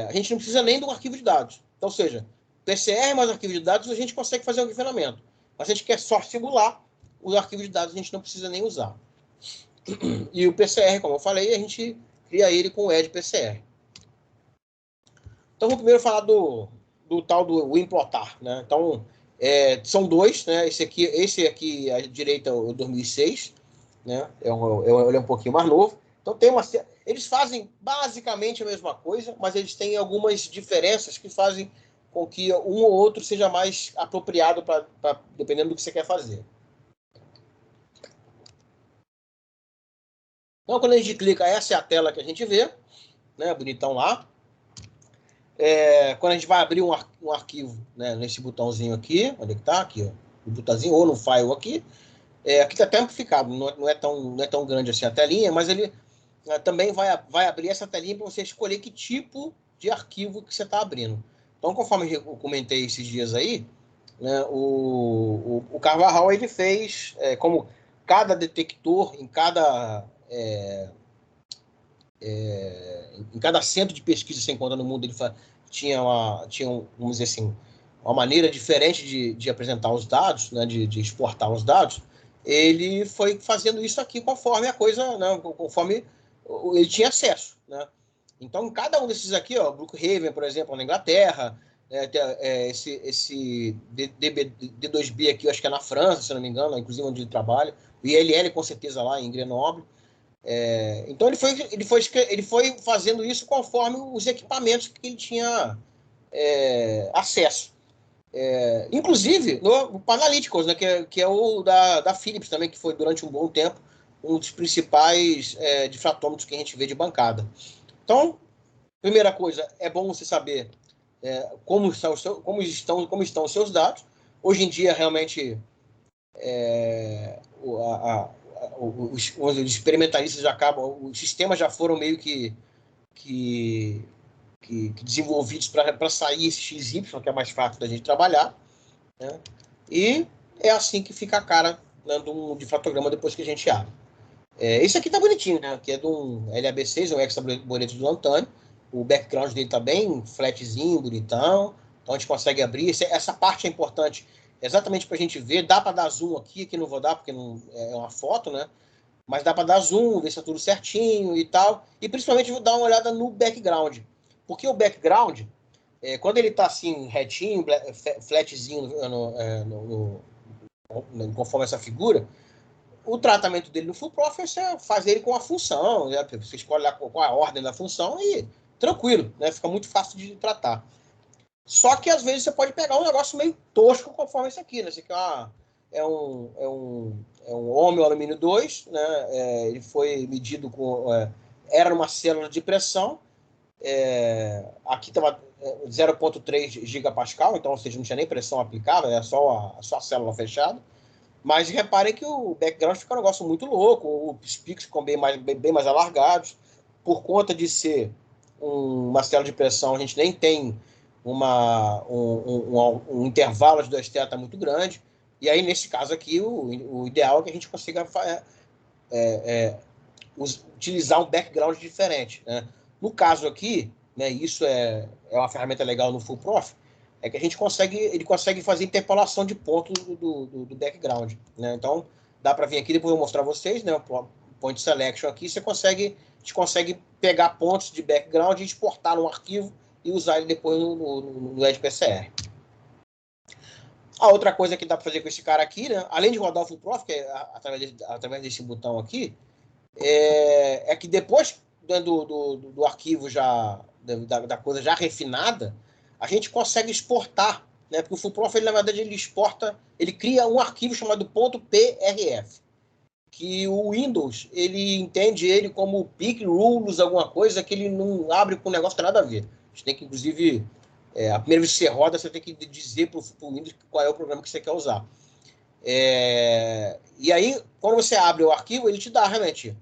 a gente não precisa nem do arquivo de dados. Então, ou seja, PCR mais arquivo de dados, a gente consegue fazer o refinamento. Mas se a gente quer só simular, os arquivos de dados a gente não precisa nem usar. E o PCR, como eu falei, a gente cria ele com o EdPCR. Então, vamos primeiro falar do tal do Implotar, né? Então, são dois, né? Esse aqui à direita é o 2006, né? Ele é um pouquinho mais novo. Então, eles fazem basicamente a mesma coisa, mas eles têm algumas diferenças que fazem com que um ou outro seja mais apropriado dependendo do que você quer fazer. Então, quando a gente clica, essa é a tela que a gente vê, né? Bonitão lá. Quando a gente vai abrir um arquivo, né, nesse botãozinho aqui, onde é que está? Aqui, ó, o botãozinho, ou no file aqui. Aqui está até amplificado, não é tão grande assim a telinha, mas ele também vai abrir essa telinha para você escolher que tipo de arquivo que você está abrindo. Então, conforme eu comentei esses dias aí, né, o Carvajal ele fez, como cada detector em cada centro de pesquisa que você encontra no mundo, ele tinha vamos dizer assim, uma maneira diferente de apresentar os dados, né, de exportar os dados. Ele foi fazendo isso aqui conforme a coisa, né, conforme ele tinha acesso, né? Então, cada um desses aqui, ó, Brookhaven, por exemplo, na Inglaterra, esse D2B aqui, eu acho que é na França, se não me engano, inclusive onde ele trabalha, o ILL com certeza lá em Grenoble. Então, ele foi fazendo isso conforme os equipamentos que ele tinha acesso. Inclusive no Panalyticals, né, que é o da Philips também, que foi durante um bom tempo um dos principais difratômetros que a gente vê de bancada. Então, primeira coisa, é bom você saber como estão os seus dados. Hoje em dia, realmente, os experimentalistas já acabam, os sistemas já foram meio que desenvolvidos para sair esse XY, que é mais fácil da gente trabalhar, né? E é assim que fica a cara, né, de difratograma depois que a gente abre. Esse aqui tá bonitinho, né? Que é de um LAB6, um extra boleto do Antônio. O background dele tá bem flatzinho, bonitão. Então a gente consegue abrir. Essa parte é importante exatamente para a gente ver. Dá para dar zoom aqui não vou dar porque não é uma foto, né? Mas dá para dar zoom, ver se tá tudo certinho e tal. E principalmente vou dar uma olhada no background. Porque o background, quando ele tá assim, retinho, flatzinho, conforme essa figura, o tratamento dele no Full Profit é fazer ele com a função, né? Você escolhe lá qual a ordem da função e tranquilo, né? Fica muito fácil de tratar. Só que às vezes você pode pegar um negócio meio tosco conforme esse aqui, né? Esse aqui é um ômio alumínio 2, né? Ele foi medido com... era uma célula de pressão. Aqui estava 0,3 gigapascal, então, ou seja, não tinha nem pressão aplicável, é só a célula fechada. Mas reparem que o background fica um negócio muito louco, os picos ficam bem mais alargados. Por conta de ser uma célula de pressão, a gente nem tem um intervalo de 2 θ muito grande. E aí, nesse caso aqui, o ideal é que a gente consiga utilizar um background diferente, né? No caso aqui, né, isso é uma ferramenta legal no Full Prof, é que ele consegue fazer interpolação de pontos do background, né? Então, dá para vir aqui, depois eu vou mostrar a vocês, né, o Point Selection aqui, a gente consegue pegar pontos de background e exportar num arquivo e usar ele depois no EdgePCR. A outra coisa que dá para fazer com esse cara aqui, né, além de rodar o Full Prof, que é através desse botão aqui, é que depois do arquivo já, da coisa já refinada, a gente consegue exportar, né? Porque o Full Prof, na verdade, ele cria um arquivo chamado .prf, que o Windows, ele entende ele como pick rules, alguma coisa que ele não abre com o negócio, não tem nada a ver. A gente tem que, inclusive, a primeira vez que você roda, você tem que dizer para o Windows qual é o programa que você quer usar. E aí, quando você abre o arquivo, ele te dá realmente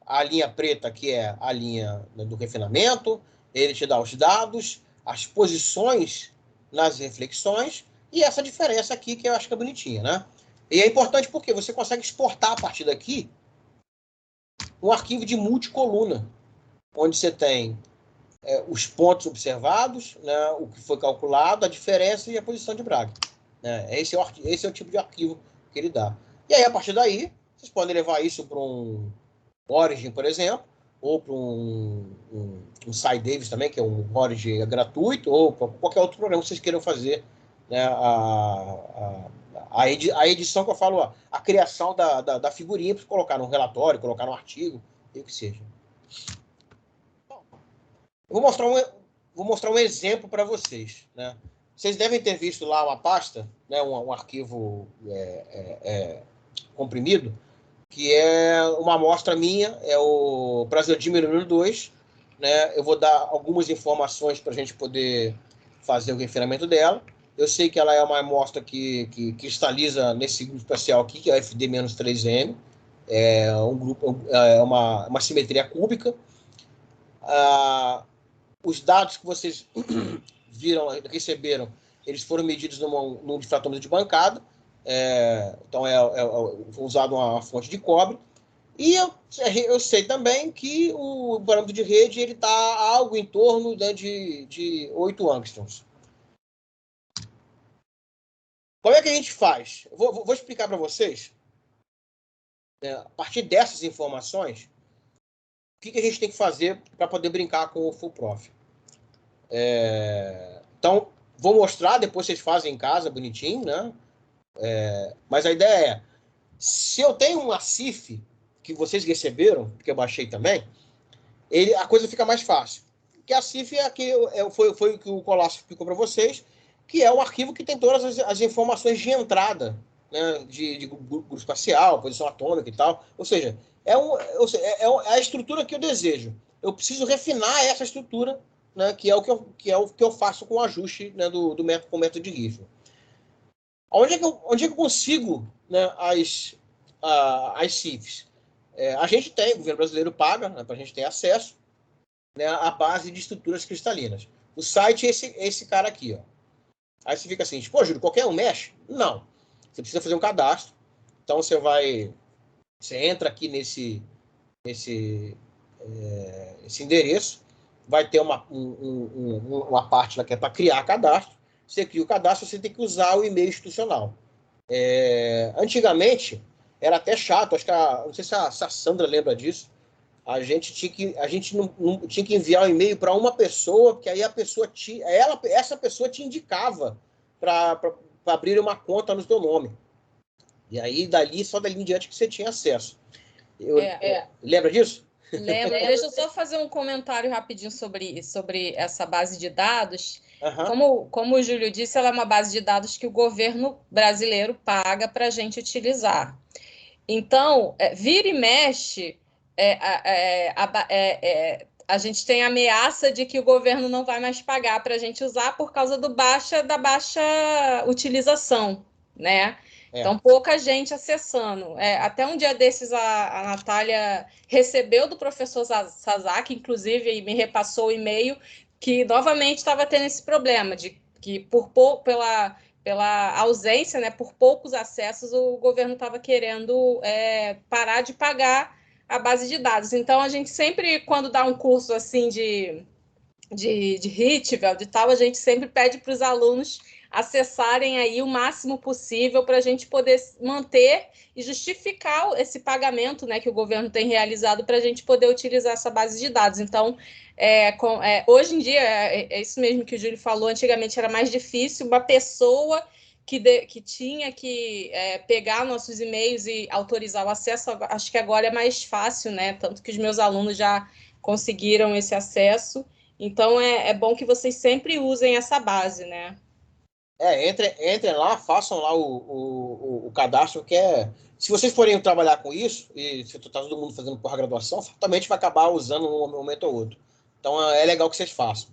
a linha preta, que é a linha do refinamento, ele te dá os dados, as posições nas reflexões e essa diferença aqui que eu acho que é bonitinha, né? E é importante porque você consegue exportar a partir daqui um arquivo de multicoluna, onde você tem os pontos observados, né, o que foi calculado, a diferença e a posição de Bragg. Né? Esse é o tipo de arquivo que ele dá. E aí, a partir daí, vocês podem levar isso para um Origin, por exemplo, ou para um SciDavis também, que é um Origin gratuito, ou para qualquer outro programa que vocês queiram fazer, né, a edição que eu falo, a criação da figurinha para colocar no relatório, colocar no artigo, e o que seja. Eu vou mostrar um exemplo para vocês, né? Vocês devem ter visto lá uma pasta, né, um arquivo comprimido, que é uma amostra minha, é o Praseodymium número 2. Né? Eu vou dar algumas informações para a gente poder fazer o refinamento dela. Eu sei que ela é uma amostra que cristaliza nesse grupo especial aqui, que é o FD-3M. É uma simetria cúbica. Os dados que vocês receberam, eles foram medidos num difratômetro de bancada. Então, foi usado uma fonte de cobre. E eu sei também que o parâmetro de rede está algo em torno de 8 angstroms. Como é que a gente faz? Vou explicar para vocês, a partir dessas informações, o que a gente tem que fazer para poder brincar com o Full Prof. Então, vou mostrar, depois vocês fazem em casa, bonitinho, né? Mas a ideia é, se eu tenho uma CIF que vocês receberam, que eu baixei também, a coisa fica mais fácil. Porque a CIF foi o que o Colasso explicou para vocês, que é um arquivo que tem todas as informações de entrada, né, de grupo espacial, posição atômica e tal. Ou seja, é a estrutura que eu desejo. Eu preciso refinar essa estrutura, né, que é o que eu faço com o ajuste, né, do método com o método de Riefel. Onde é que eu consigo, né, as CIFs? A gente tem, o governo brasileiro paga, né, para a gente ter acesso, né, à base de estruturas cristalinas. O site é esse cara aqui, ó. Aí você fica assim, pô, Júlio, qualquer um mexe? Não. Você precisa fazer um cadastro. Então você entra aqui nesse endereço, vai ter uma parte lá que é para criar cadastro. Você cria o cadastro, você tem que usar o e-mail institucional. Antigamente, era até chato, acho que não sei se a Sandra lembra disso, a gente não tinha que enviar um e-mail para uma pessoa, porque aí essa pessoa te indicava para abrir uma conta no seu nome. E aí, só dali em diante que você tinha acesso. Lembra disso? Lembro. Deixa eu só fazer um comentário rapidinho sobre essa base de dados. Como o Júlio disse, ela é uma base de dados que o governo brasileiro paga para a gente utilizar. Então, vira e mexe, a gente tem a ameaça de que o governo não vai mais pagar para a gente usar por causa da baixa utilização, né? Então, pouca gente acessando. Até um dia desses, a Natália recebeu do professor Sasaki, inclusive, e me repassou o e-mail, que novamente estava tendo esse problema, de que pela ausência, né, por poucos acessos, o governo estava querendo parar de pagar a base de dados. Então, a gente sempre, quando dá um curso assim de Hitvel, de tal, a gente sempre pede para os alunos acessarem aí o máximo possível para a gente poder manter e justificar esse pagamento, né, que o governo tem realizado para a gente poder utilizar essa base de dados. Então, hoje em dia, é isso mesmo que o Júlio falou, antigamente era mais difícil, uma pessoa que tinha que pegar nossos e-mails e autorizar o acesso, acho que agora é mais fácil, né? Tanto que os meus alunos já conseguiram esse acesso. Então, é bom que vocês sempre usem essa base, né? Entrem lá, façam lá o cadastro, que se vocês forem trabalhar com isso, e se está todo mundo fazendo pós-graduação, certamente vai acabar usando num momento ou outro. Então, é legal que vocês façam.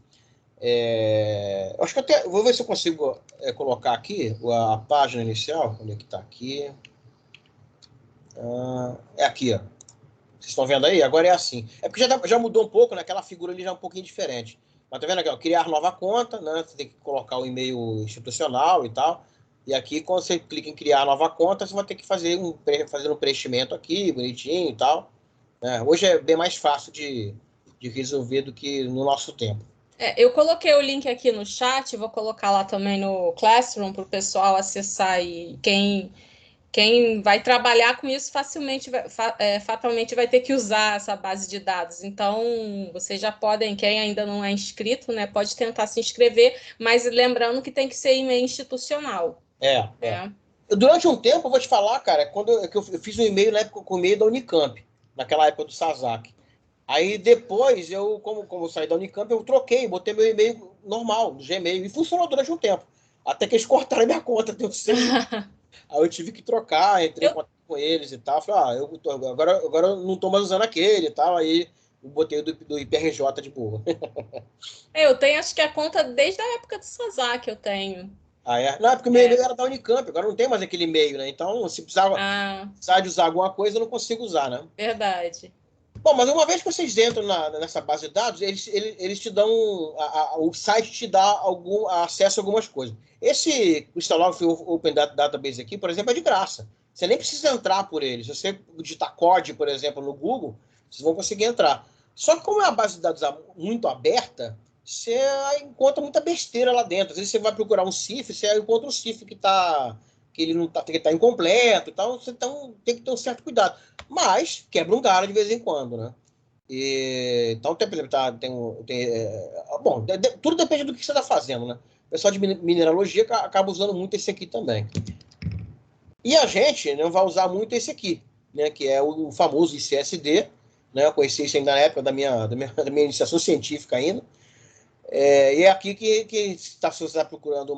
Acho que até vou ver se eu consigo colocar aqui a página inicial. Onde é que está aqui? É aqui, ó. Vocês estão vendo aí? Agora é assim. É porque já mudou um pouco, né? Aquela figura ali já é um pouquinho diferente. Mas tá vendo aqui, ó? Criar nova conta, né? Você tem que colocar o e-mail institucional e tal. E aqui, quando você clica em criar nova conta, você vai ter que fazer um preenchimento aqui, bonitinho e tal. Hoje é bem mais fácil de resolver do que no nosso tempo. Eu coloquei o link aqui no chat, vou colocar lá também no Classroom para o pessoal acessar e quem vai trabalhar com isso fatalmente vai ter que usar essa base de dados. Então, vocês já podem, quem ainda não é inscrito, né, pode tentar se inscrever, mas lembrando que tem que ser e-mail institucional. Durante um tempo, eu vou te falar, cara, quando eu fiz um e-mail na época com o e-mail da Unicamp, naquela época do Sasaki. Aí depois, como eu saí da Unicamp, eu troquei, botei meu e-mail normal, do Gmail, e funcionou durante um tempo. Até que eles cortaram minha conta, deu certo. Aí eu tive que trocar, entrei em contato com eles e tal. Falei, agora eu não estou mais usando aquele e tal. Aí eu botei do IPRJ de boa. Eu tenho, acho que a conta desde a época do Sasaki eu tenho. Não, é porque o meu e-mail era da Unicamp, agora não tem mais aquele e-mail, né? Então, se precisar de usar alguma coisa, eu não consigo usar, né? Verdade. Bom, mas uma vez que vocês entram nessa base de dados, eles te dão... o site te dá acesso a algumas coisas. Esse Crystallography Open Database aqui, por exemplo, é de graça. Você nem precisa entrar por ele. Se você digitar CORD, por exemplo, no Google, vocês vão conseguir entrar. Só que como é uma base de dados muito aberta, você encontra muita besteira lá dentro. Às vezes você vai procurar um CIF, você encontra um CIF que ele não tá incompleto, então você tem que ter um certo cuidado. Mas quebra um galho de vez em quando, né? Então, por exemplo, tudo depende do que você está fazendo, né? O pessoal de mineralogia acaba usando muito esse aqui também. E a gente não vai usar muito esse aqui, né? Que é o famoso ICSD, né? Eu conheci isso ainda na época da minha iniciação científica ainda. E é aqui que se você está procurando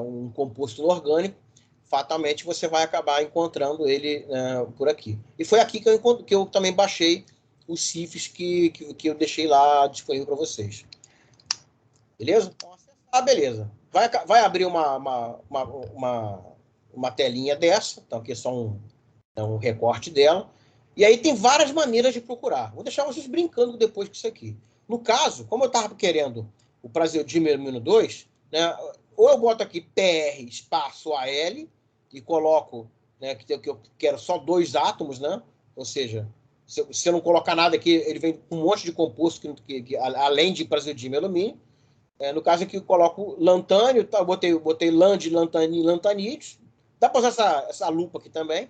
um composto orgânico, fatalmente você vai acabar encontrando ele por aqui. E foi aqui que eu também baixei os CIFs que eu deixei lá disponível para vocês. Beleza? Então, beleza. Vai abrir uma telinha dessa, então aqui é só um recorte dela. E aí tem várias maneiras de procurar. Vou deixar vocês brincando depois com isso aqui. No caso, como eu estava querendo o Prazeodymium número 2, né, ou eu boto aqui PR espaço AL e coloco, né, que eu quero só 2 átomos, né? Ou seja, se eu não colocar nada aqui, ele vem com um monte de composto que além de Prazeodymium e alumínio. No caso aqui eu coloco lantânio, tá? Botei land, lantanídeo, lantanídeos. Dá para usar essa lupa aqui também.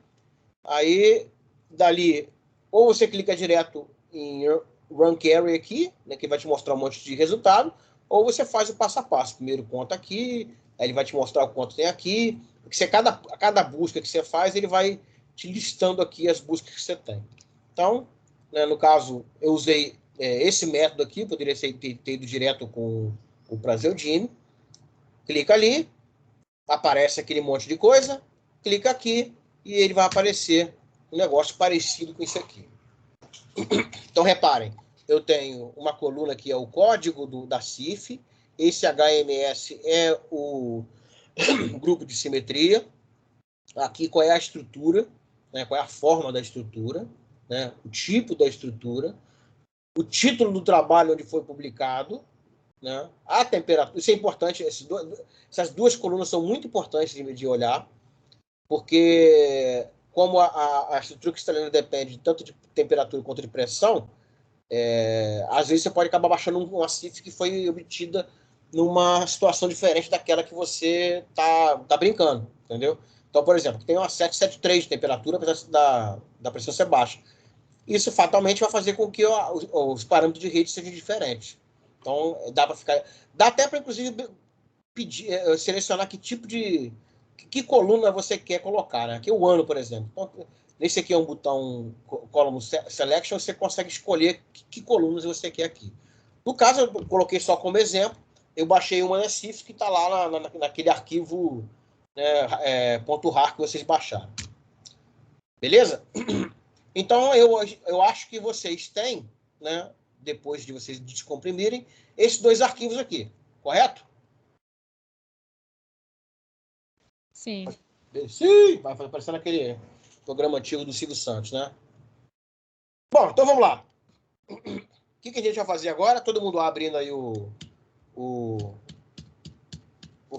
Aí, dali, ou você clica direto em Run Query aqui, né, que vai te mostrar um monte de resultado, ou você faz o passo a passo. Primeiro conta aqui, aí ele vai te mostrar o quanto tem aqui. Porque cada busca que você faz, ele vai te listando aqui as buscas que você tem. Então, né, no caso, eu usei esse método aqui, poderia ter ido direto com o Prazeodymium. Clica ali, aparece aquele monte de coisa, clica aqui e ele vai aparecer um negócio parecido com isso aqui. Então, reparem, eu tenho uma coluna que é o código da CIF, esse HMS é o grupo de simetria, aqui qual é a estrutura, né, qual é a forma da estrutura, né, o tipo da estrutura, o título do trabalho onde foi publicado, né, a temperatura, isso é importante, essas duas colunas são muito importantes de olhar, porque como a estrutura cristalina depende tanto de temperatura quanto de pressão, às vezes você pode acabar baixando uma CIF que foi obtida numa situação diferente daquela que você tá brincando, entendeu? Então, por exemplo, tem uma 773 de temperatura, apesar da pressão ser baixa. Isso fatalmente vai fazer com que os parâmetros de rede sejam diferentes. Então, dá até para, inclusive, selecionar que tipo de... que coluna você quer colocar, né? Aqui é o ano, por exemplo. Então, nesse aqui é um botão Column Selection, você consegue escolher que colunas você quer aqui. No caso, eu coloquei só como exemplo, eu baixei uma CIF que está lá naquele arquivo, né, .rar que vocês baixaram. Beleza? Então, eu acho que vocês têm, né, depois de vocês descomprimirem, esses 2 arquivos aqui, correto? Sim. Sim, vai parecendo aquele programa antigo do Silvio Santos, né? Bom, então vamos lá. O que a gente vai fazer agora? Todo mundo abrindo aí o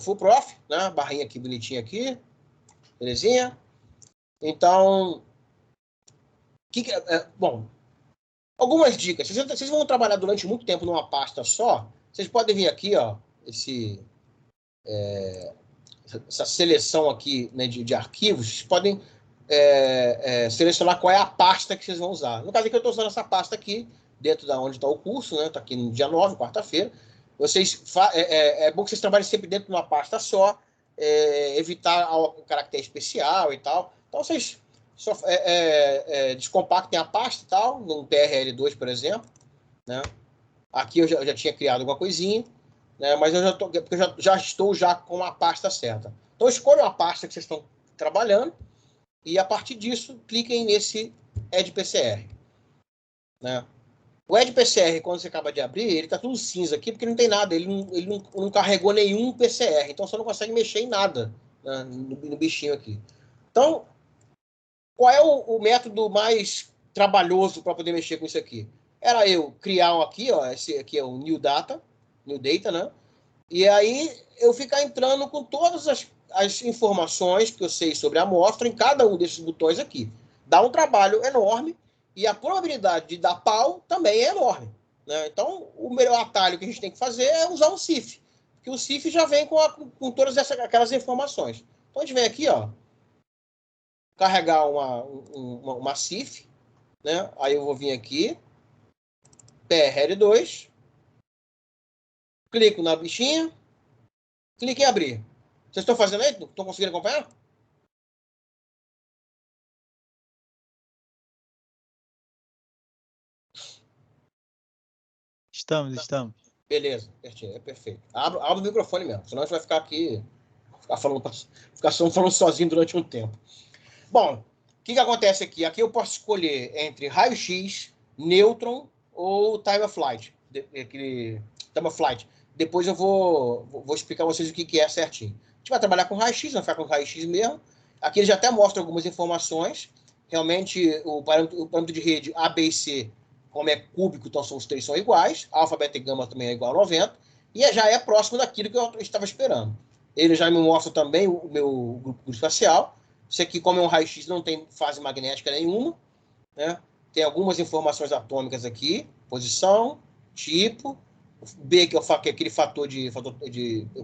Full Prof, né? Barrinha aqui bonitinha aqui, belezinha? Então, bom, algumas dicas. Vocês vão trabalhar durante muito tempo numa pasta só, vocês podem vir aqui, ó, essa seleção aqui, né, de arquivos, vocês podem selecionar qual é a pasta que vocês vão usar. No caso aqui, eu estou usando essa pasta aqui, dentro da onde está o curso, né? Está aqui no dia 9, quarta-feira. É bom que vocês trabalhem sempre dentro de uma pasta só, evitar o caractere especial e tal. Então, vocês só descompactem a pasta e tal, num TRL2, por exemplo, né? Aqui eu já tinha criado alguma coisinha, né? Mas eu já estou com a pasta certa. Então, escolham a pasta que vocês estão trabalhando e, a partir disso, cliquem nesse Add PCR. Né? O Add PCR, quando você acaba de abrir, ele está tudo cinza aqui, porque não tem nada, ele não carregou nenhum PCR, então você não consegue mexer em nada, né, no bichinho aqui. Então, qual é o método mais trabalhoso para poder mexer com isso aqui? Era eu criar aqui, ó, esse aqui é o New Data, né? E aí eu ficar entrando com todas as informações que eu sei sobre a amostra em cada um desses botões aqui. Dá um trabalho enorme e a probabilidade de dar pau também é enorme. Né? Então, o melhor atalho que a gente tem que fazer é usar o CIF, porque o CIF já vem com todas aquelas informações. Então, a gente vem aqui, ó, carregar uma CIF, né? Aí eu vou vir aqui, PRL2, clico na bichinha, clique em abrir. Vocês estão fazendo aí? Estão conseguindo acompanhar? Estamos. Beleza, pertinho, é perfeito. Abre o microfone mesmo, senão a gente vai ficar aqui, ficar falando sozinho durante um tempo. Bom, o que acontece aqui? Aqui eu posso escolher entre raio-x, nêutron ou time of flight. Time of flight. Depois eu vou explicar a vocês o que é certinho. A gente vai trabalhar com raio-x, vai ficar com raio-x mesmo. Aqui ele já até mostra algumas informações. Realmente, o parâmetro de rede A, B e C, como é cúbico, então os três são iguais. Alfa, beta e gama também é igual a 90. E já é próximo daquilo que eu estava esperando. Ele já me mostra também o meu grupo espacial. Isso aqui, como é um raio-x, não tem fase magnética nenhuma, né? Tem algumas informações atômicas aqui, posição, tipo, B, que é aquele fator de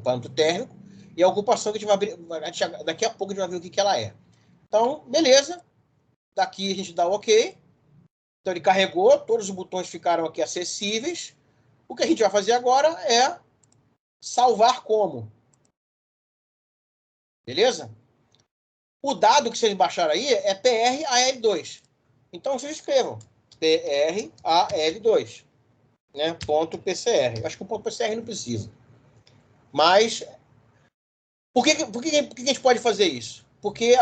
parâmetro térmico, e a ocupação que a gente vai abrir, daqui a pouco a gente vai ver o que ela é. Então, beleza. Daqui a gente dá o OK. Então ele carregou, todos os botões ficaram aqui acessíveis. O que a gente vai fazer agora é salvar como. Beleza? O dado que vocês baixaram aí é PRAL2. Então vocês escrevam PRAL2, né? .PCR. Acho que o .PCR não precisa. Mas por que a gente pode fazer isso? Porque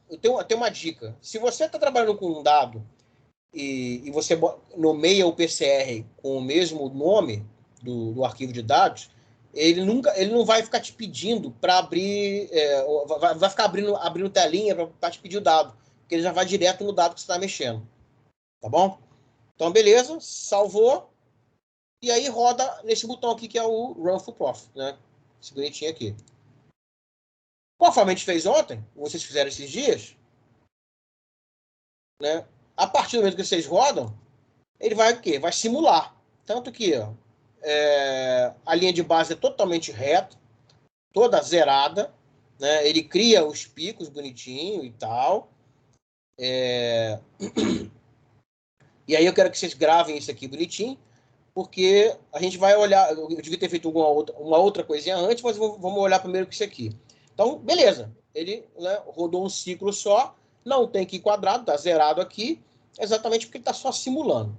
eu tenho uma dica. Se você está trabalhando com um dado e você nomeia o PCR com o mesmo nome do arquivo de dados, ele não vai ficar te pedindo para abrir, vai ficar abrindo telinha para te pedir o dado, porque ele já vai direto no dado que você está mexendo. Tá bom? Então, beleza, salvou, e aí roda nesse botão aqui que é o Run Full Prof, né? Esse bonitinho aqui. Conforme a gente fez ontem, vocês fizeram esses dias, né? A partir do momento que vocês rodam, ele vai o quê? Vai simular. Tanto que ó, a linha de base é totalmente reta, toda zerada, né? Ele cria os picos bonitinho e tal. E aí eu quero que vocês gravem isso aqui bonitinho, porque a gente vai olhar. Eu devia ter feito uma outra coisinha antes, mas vamos olhar primeiro com isso aqui. Então, beleza. Ele, né, rodou um ciclo só, não tem que ir quadrado, tá zerado aqui, exatamente porque ele está só simulando.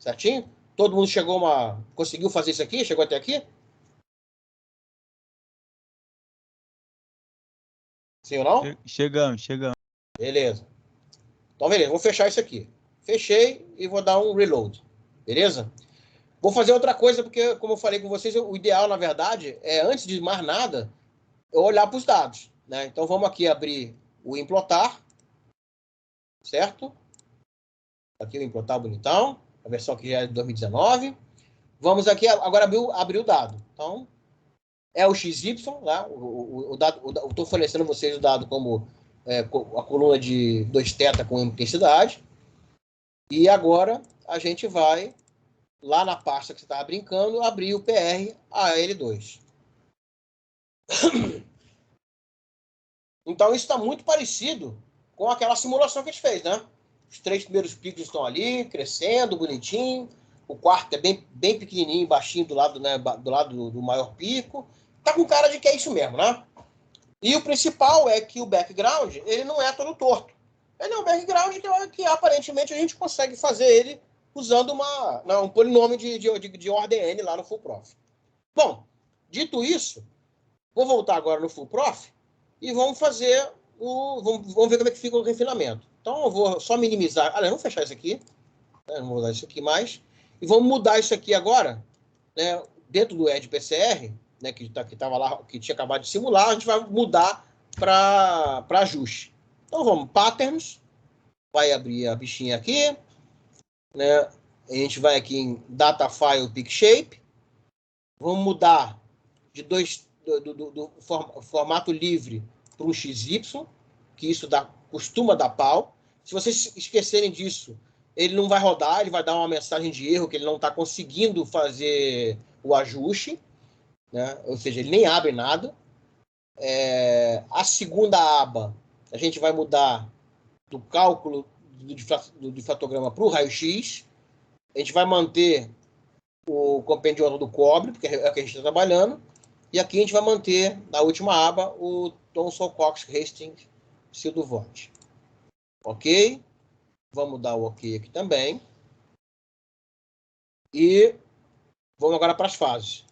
Certinho? Todo mundo conseguiu fazer isso aqui? Chegou até aqui? Sim ou não? Chegamos. Beleza. Então, beleza. Vou fechar isso aqui. Fechei e vou dar um reload. Beleza? Vou fazer outra coisa, porque, como eu falei com vocês, o ideal, na verdade, é, antes de mais nada, eu olhar para os dados. Né? Então, vamos aqui abrir o implotar. Certo? Aqui o implotar bonitão. A versão que já é de 2019. Vamos aqui agora abrir o dado. Então, é o XY, lá, o dado, estou fornecendo a vocês o dado como a coluna de 2θ com intensidade. E agora a gente vai, lá na pasta que você estava brincando, abrir o PRAL2. Então, isso está muito parecido com aquela simulação que a gente fez, né? Os 3 primeiros picos estão ali, crescendo, bonitinho. O quarto é bem pequenininho, baixinho, do lado, né, do maior pico. Tá com cara de que é isso mesmo, né? E o principal é que o background, ele não é todo torto. Ele é um background que aparentemente a gente consegue fazer ele usando um polinômio de ordem n lá no Full Prof. Bom, dito isso, vou voltar agora no Full Prof e vamos fazer vamos ver como é que fica o refinamento. Então eu vou só minimizar. Aliás, vamos fechar isso aqui. Não vou mudar isso aqui mais. E vamos mudar isso aqui agora, né, dentro do Edge PCR, né, que estava lá, que tinha acabado de simular, a gente vai mudar para ajuste. Então vamos, patterns, vai abrir a bichinha aqui, né? A gente vai aqui em data file pick shape, vamos mudar do formato livre para um XY, que isso costuma dar pau. Se vocês esquecerem disso, ele não vai rodar, ele vai dar uma mensagem de erro que ele não está conseguindo fazer o ajuste, né? Ou seja, ele nem abre nada. A segunda aba, a gente vai mudar do cálculo do difratograma para o raio-x. A gente vai manter o compêndio do cobre, porque é o que a gente está trabalhando. E aqui a gente vai manter, na última aba, o Thomson Cox Hastings Silduvolt. Ok? Vamos dar o ok aqui também. E Vamos agora para as fases.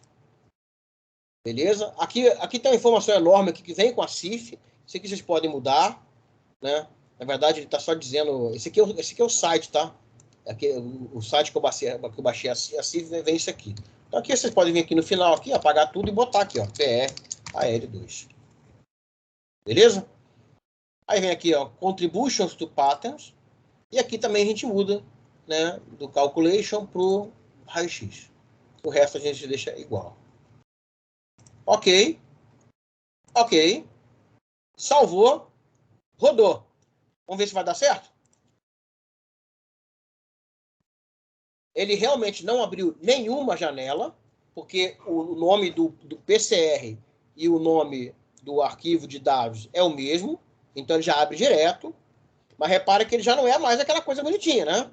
Beleza? Aqui tem uma informação enorme aqui que vem com a CIF. Isso aqui vocês podem mudar, né? Na verdade, ele está só dizendo... Esse aqui é o site, tá? Aqui, o site que eu baixei a CIF vem isso aqui. Então aqui vocês podem vir aqui no final, aqui, apagar tudo e botar aqui, ó, PR AL2. Beleza? Aí vem aqui, ó, Contributions to Patterns. E aqui também a gente muda, né, do Calculation para o raio-x. O resto a gente deixa igual. Ok. Ok. Salvou. Rodou. Vamos ver se vai dar certo? Ele realmente não abriu nenhuma janela, porque o nome do PCR e o nome do arquivo de dados é o mesmo, então ele já abre direto, mas repara que ele já não é mais aquela coisa bonitinha, né?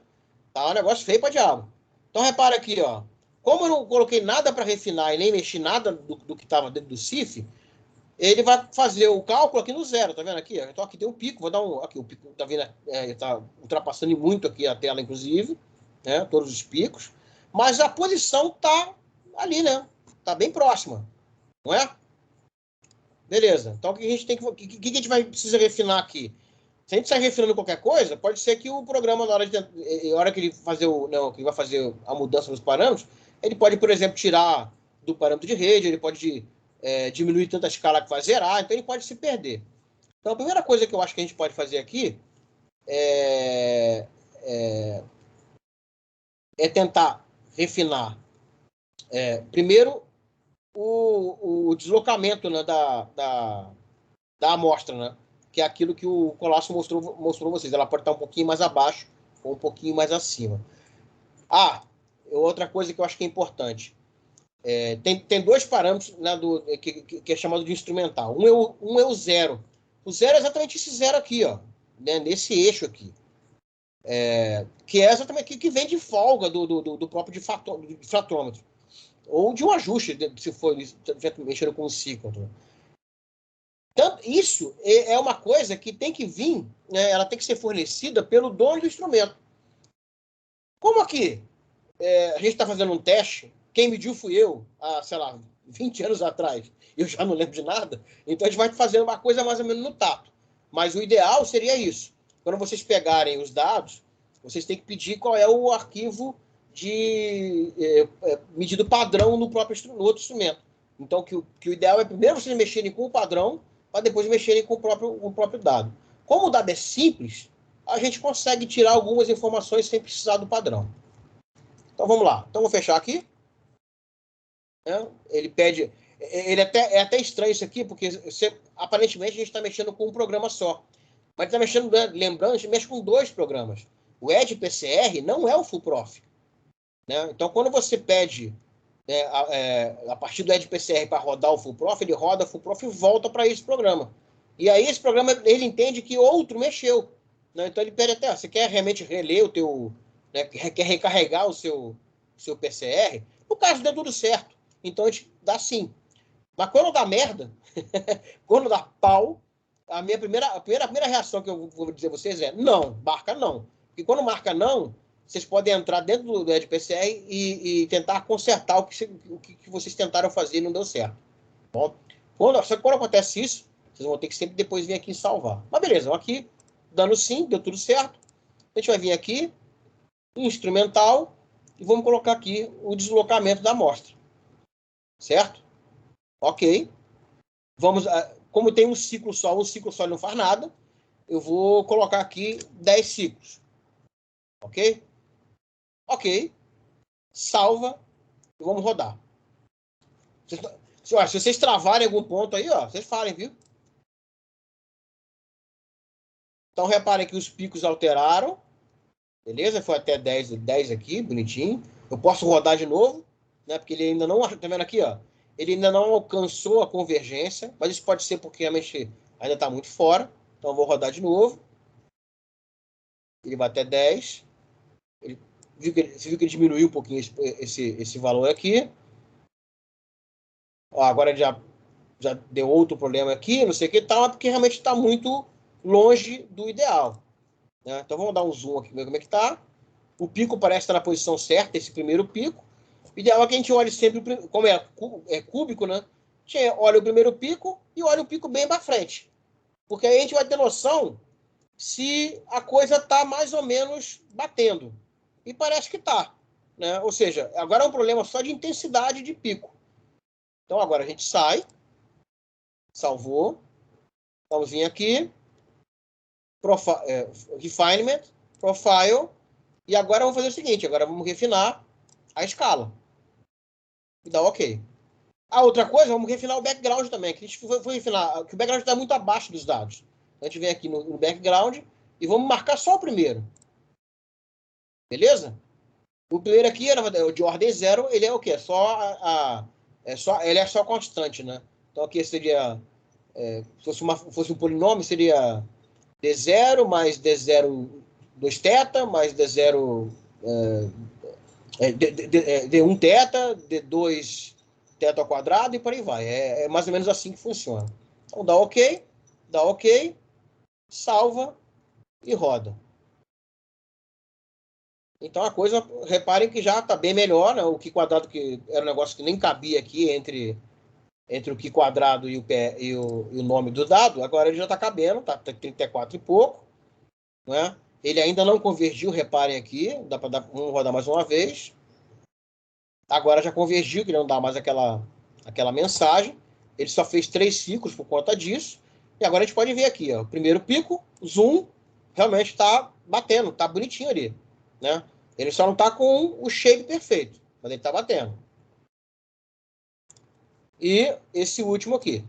Tá um negócio feio pra diabo. Então repara aqui, ó, como eu não coloquei nada para refinar e nem mexi nada do que estava dentro do CIF, ele vai fazer o cálculo aqui no zero, tá vendo aqui? Então aqui tem um pico, vou dar um... Aqui, o pico, tá vendo? Tá ultrapassando muito aqui a tela, inclusive, né? Todos os picos. Mas a posição tá ali, né? Tá bem próxima, não é? Beleza. Então o que a gente tem que a gente precisa refinar aqui? Se a gente sair refinando qualquer coisa, pode ser que o programa, na hora que ele fazer que vai fazer a mudança nos parâmetros, ele pode, por exemplo, tirar do parâmetro de rede, ele pode diminuir tanta escala que vai zerar, então ele pode se perder. Então a primeira coisa que eu acho que a gente pode fazer aqui é tentar refinar primeiro o deslocamento, né, da amostra, né, que é aquilo que o Colasso mostrou vocês. Ela pode estar um pouquinho mais abaixo ou um pouquinho mais acima. Outra coisa que eu acho que é importante. Tem dois parâmetros, né, que é chamado de instrumental. Um é o zero. O zero é exatamente esse zero aqui, ó, né, nesse eixo aqui. Que é exatamente que vem de folga do próprio difratômetro. Ou de um ajuste, se for mexendo com o ciclo. Então, isso é uma coisa que tem que vir, né, ela tem que ser fornecida pelo dono do instrumento. Como aqui a gente está fazendo um teste, quem mediu fui eu, há, sei lá, 20 anos atrás, eu já não lembro de nada, então a gente vai fazendo uma coisa mais ou menos no tato. Mas o ideal seria isso. Quando vocês pegarem os dados, vocês têm que pedir qual é o arquivo de medido padrão no outro instrumento. Então, que o ideal é primeiro vocês mexerem com o padrão, para depois mexerem com o próprio dado. Como o dado é simples, a gente consegue tirar algumas informações sem precisar do padrão. Então, vamos lá. Então, vou fechar aqui. Ele pede... É até estranho isso aqui, porque aparentemente a gente está mexendo com um programa só. Mas está mexendo, lembrando, a gente mexe com dois programas. O EdPCR não é o FullProf. Né? Então, quando você pede a partir do EdPCR para rodar o FullProf, ele roda o FullProf e volta para esse programa. E aí esse programa, ele entende que outro mexeu. Né? Então, ele pede até, você quer realmente reler o teu... Né, quer recarregar o seu PCR? No caso, deu tudo certo. Então, a gente dá sim. Mas quando dá merda, quando dá pau, a primeira reação que eu vou dizer a vocês é não, marca não. Porque quando marca não, vocês podem entrar dentro do EdPCR e tentar consertar o que vocês tentaram fazer e não deu certo. Bom, só que quando acontece isso, vocês vão ter que sempre depois vir aqui salvar. Mas beleza, aqui, dando sim, deu tudo certo. A gente vai vir aqui, instrumental, e vamos colocar aqui o deslocamento da amostra. Certo? Ok. Como tem um ciclo só não faz nada, eu vou colocar aqui 10 ciclos. Ok? Ok. Salva. E vamos rodar. Se vocês travarem algum ponto aí, ó, vocês falem, viu? Então, reparem que os picos alteraram. Beleza? Foi até 10 aqui, bonitinho. Eu posso rodar de novo, né? Porque ele ainda não... Tá vendo aqui, ó? Ele ainda não alcançou a convergência, mas isso pode ser porque realmente ainda está muito fora. Então, eu vou rodar de novo. Ele vai até 10. Você viu que ele diminuiu um pouquinho esse valor aqui. Ó, agora já deu outro problema aqui, não sei o que tal, porque realmente está muito longe do ideal. Né? Então, vamos dar um zoom aqui, ver como é que está. O pico parece estar na posição certa, esse primeiro pico. O ideal é que a gente olhe sempre, como é cúbico, né? A gente olha o primeiro pico e olha o pico bem para frente. Porque aí a gente vai ter noção se a coisa está mais ou menos batendo. E parece que está. Né? Ou seja, agora é um problema só de intensidade de pico. Então agora a gente sai, salvou, vamos vir aqui, refinement, profile, e agora vamos fazer o seguinte, agora vamos refinar a escala. E dá ok. A outra coisa, vamos refinar o background também, que a gente foi refinar, que o background está muito abaixo dos dados. Então a gente vem aqui no background e vamos marcar só o primeiro. Beleza? O primeiro aqui, de ordem 0, ele é o quê? Ele é só constante, né? Então aqui seria, se fosse um polinômio, seria D0 mais D0 2 θ, mais D0 D1 θ, D2 θ ao quadrado e por aí vai. É mais ou menos assim que funciona. Então dá ok, salva e roda. Então a coisa, reparem que já está bem melhor, né? O Q quadrado, que era um negócio que nem cabia aqui entre o Q quadrado e o nome do dado, agora ele já está cabendo, tá 34 e pouco, né? Ele ainda não convergiu, reparem aqui, vamos rodar mais uma vez. Agora já convergiu, que não dá mais aquela mensagem. Ele só fez 3 ciclos por conta disso. E agora a gente pode ver aqui, ó, o primeiro pico, zoom, realmente está batendo, está bonitinho ali, né? Ele só não está com o shape perfeito, mas ele está batendo. E esse último aqui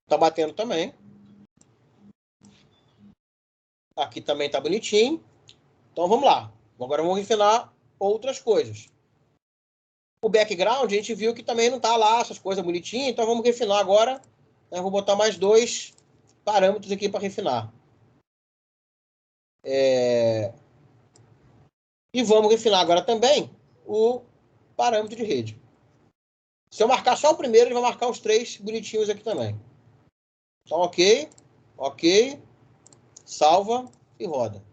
está batendo também. Aqui também está bonitinho. Então vamos lá. Agora vamos refinar outras coisas. O background a gente viu que também não está lá, essas coisas bonitinhas. Então vamos refinar agora. Eu vou botar mais 2 parâmetros aqui para refinar. E vamos refinar agora também o parâmetro de rede. Se eu marcar só o primeiro, ele vai marcar os 3 bonitinhos aqui também. Então, ok, salva e roda.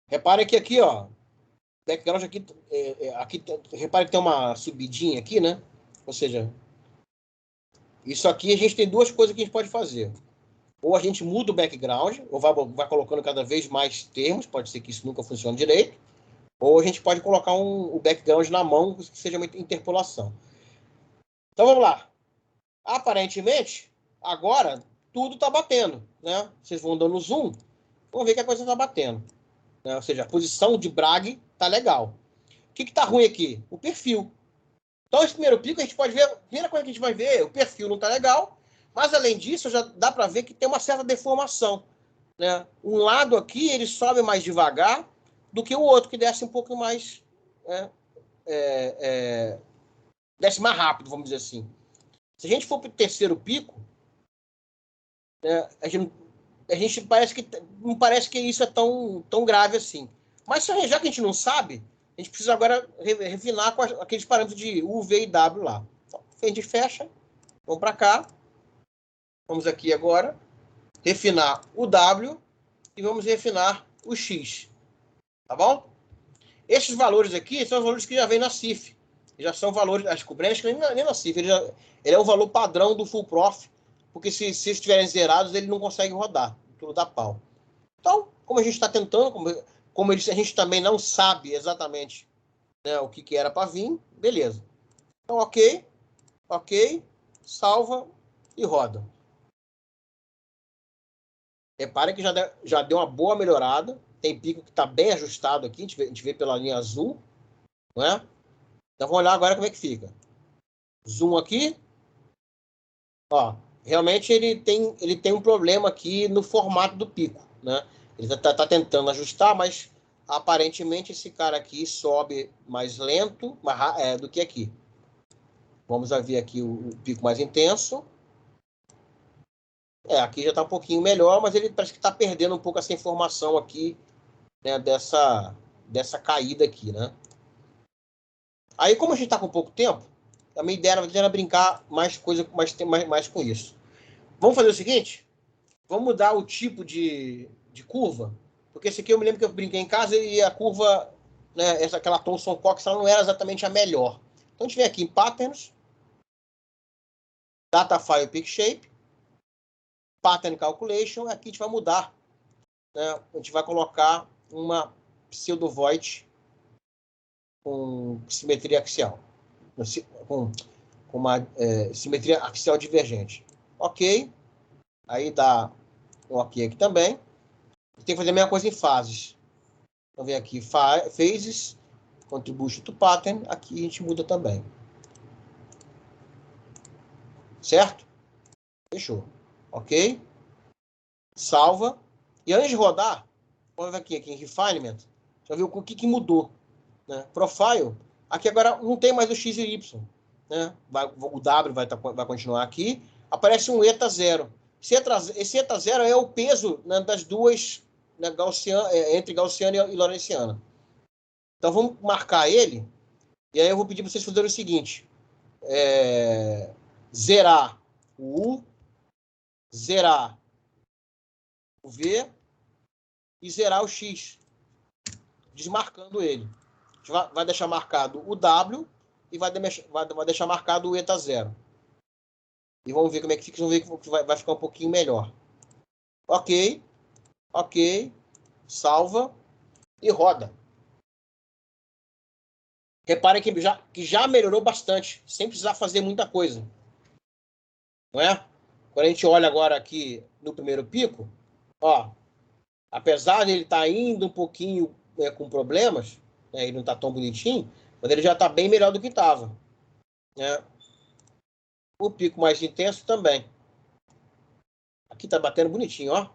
Reparem que aqui, ó, background aqui, reparem que tem uma subidinha aqui, né? Ou seja, isso aqui a gente tem 2 coisas que a gente pode fazer. Ou a gente muda o background, ou vai colocando cada vez mais termos, pode ser que isso nunca funcione direito, ou a gente pode colocar o background na mão, que seja uma interpolação. Então vamos lá. Aparentemente, agora tudo está batendo, né? Vocês vão dando zoom, vão ver que a coisa está batendo. Né? Ou seja, a posição de Bragg está legal. O que está ruim aqui? O perfil. Então, esse primeiro pico, a gente pode ver, a primeira coisa que a gente vai ver, o perfil não está legal, mas além disso, já dá para ver que tem uma certa deformação. Né? Um lado aqui, ele sobe mais devagar do que o outro, que desce um pouco mais, desce mais rápido, vamos dizer assim. Se a gente for para o terceiro pico, né, a gente não parece que isso é tão grave assim. Mas já que a gente não sabe, a gente precisa agora refinar com aqueles parâmetros de U, V e W lá. Então, a gente fecha, vamos para cá, vamos aqui agora, refinar o W e vamos refinar o X. Tá bom? Esses valores aqui são os valores que já vêm na CIF. Já são valores, acho que o Brenner nem na CIF, ele é o valor padrão do Full Prof, porque se estiverem zerados, ele não consegue rodar, tudo dá pau. Então, como a gente está tentando, como a gente também não sabe exatamente, né, o que era para vir, beleza. Então, ok, salva e roda. Reparem que já deu uma boa melhorada, tem pico que está bem ajustado aqui, a gente vê pela linha azul, não é? Então, vamos olhar agora como é que fica. Zoom aqui. Ó, realmente ele tem um problema aqui no formato do pico, né? Ele está tentando ajustar, mas aparentemente esse cara aqui sobe mais lento do que aqui. Vamos ver aqui o pico mais intenso. Aqui já está um pouquinho melhor, mas ele parece que está perdendo um pouco essa informação aqui, né, dessa caída aqui, né? Aí, como a gente está com pouco tempo, a minha ideia era brincar mais com isso. Vamos fazer o seguinte? Vamos mudar o tipo de curva, porque esse aqui eu me lembro que eu brinquei em casa e a curva né, aquela Thomson Cox ela não era exatamente a melhor. Então a gente vem aqui em Patterns, Data File Pick Shape, Pattern Calculation, aqui a gente vai mudar. Né, a gente vai colocar uma pseudo-void com simetria axial. Com uma simetria axial divergente. Ok. Aí dá um ok aqui também. Tem que fazer a mesma coisa em fases. Então vem aqui, Phases, Contribution to Pattern. Aqui a gente muda também. Certo? Fechou. Ok. Salva. E antes de rodar, vamos ver aqui em Refinement. Já viu o que mudou. Né? Profile. Aqui agora não tem mais o X e Y. Né? O W vai continuar aqui. Aparece um eta 0. Esse eta 0 é o peso, né, das duas, né, entre gaussiana e lorentziana. Então vamos marcar ele. E aí eu vou pedir para vocês fazerem o seguinte. Zerar o U, zerar o V e zerar o X. Desmarcando ele. A gente vai deixar marcado o W e vai deixar marcado o eta 0. E vamos ver como é que fica. Vamos ver que vai ficar um pouquinho melhor. Ok. Ok. Salva. E roda. Reparem que já melhorou bastante. Sem precisar fazer muita coisa. Não é? Quando a gente olha agora aqui no primeiro pico, ó, apesar de ele estar indo um pouquinho com problemas, né, ele não está tão bonitinho, mas ele já está bem melhor do que estava. Né? O pico mais intenso também. Aqui está batendo bonitinho, ó.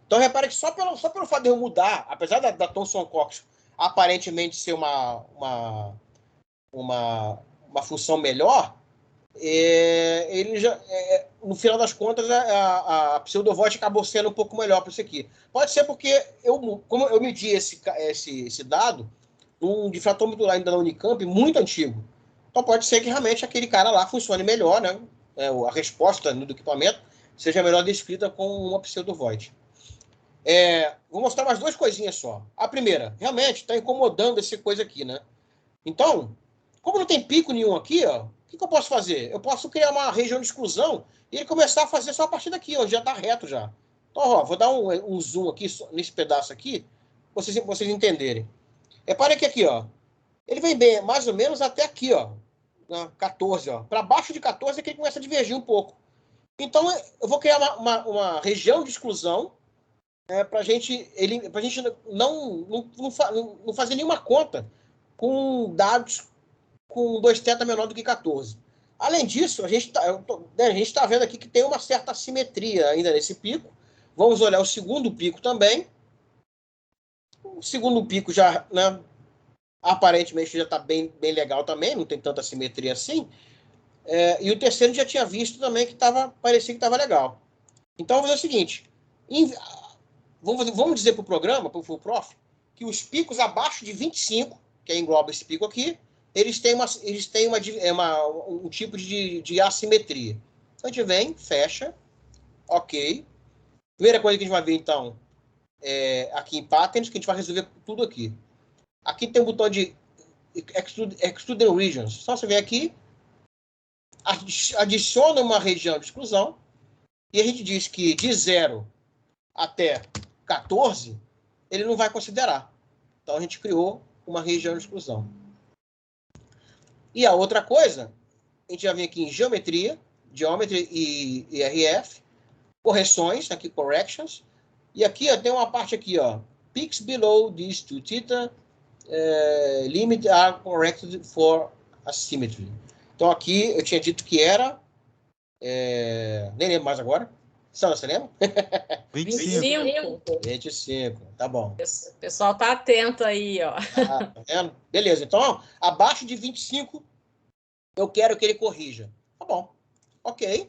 Então, repare que só pelo fato de eu mudar, apesar da Thomson Cox aparentemente ser uma função melhor, ele já, no final das contas, a pseudo-void acabou sendo um pouco melhor para isso aqui. Pode ser porque, como eu medi esse dado num difratômetro ainda da Unicamp, muito antigo. Então, pode ser que realmente aquele cara lá funcione melhor, né? A resposta do equipamento seja melhor descrita com uma pseudo-void. Vou mostrar mais duas coisinhas só. A primeira, realmente está incomodando essa coisa aqui, né? Então, como não tem pico nenhum aqui, ó, o que eu posso fazer? Eu posso criar uma região de exclusão e ele começar a fazer só a partir daqui, ó, já está reto já. Então, ó, vou dar um zoom aqui nesse pedaço aqui, para vocês entenderem. Reparem que aqui, ó, ele vem bem mais ou menos até aqui, ó, 14, ó. Para baixo de 14 é que ele começa a divergir um pouco. Então, eu vou criar uma região de exclusão para a gente não fazer nenhuma conta com dados com 2θ menor do que 14. Além disso, a gente está vendo aqui que tem uma certa assimetria ainda nesse pico. Vamos olhar o segundo pico também. O segundo pico já, né, aparentemente já está bem legal também, não tem tanta assimetria assim. E o terceiro já tinha visto também que parecia que estava legal. Então, vamos fazer o seguinte. Vamos dizer para o programa, para o Full Prof, que os picos abaixo de 25, que engloba esse pico aqui, eles têm um tipo de assimetria. Então, a gente vem, fecha, ok. Primeira coisa que a gente vai ver, então, aqui em Patterns, que a gente vai resolver tudo aqui. Aqui tem um botão de Extrude Regions. Só você vem aqui, adiciona uma região de exclusão, e a gente diz que de 0 até 14, ele não vai considerar. Então, a gente criou uma região de exclusão. E a outra coisa, a gente já vem aqui em Geometria, Geometry e RF, correções, aqui Corrections, e aqui ó, tem uma parte aqui, ó, Peaks below these 2θ, limit are corrected for asymmetry. Então, aqui eu tinha dito que era, nem lembro mais agora. Sandra, você lembra? 25. 25, tá bom. O pessoal tá atento aí, ó. Tá vendo? Beleza, então, ó, abaixo de 25, eu quero que ele corrija. Tá bom. Ok.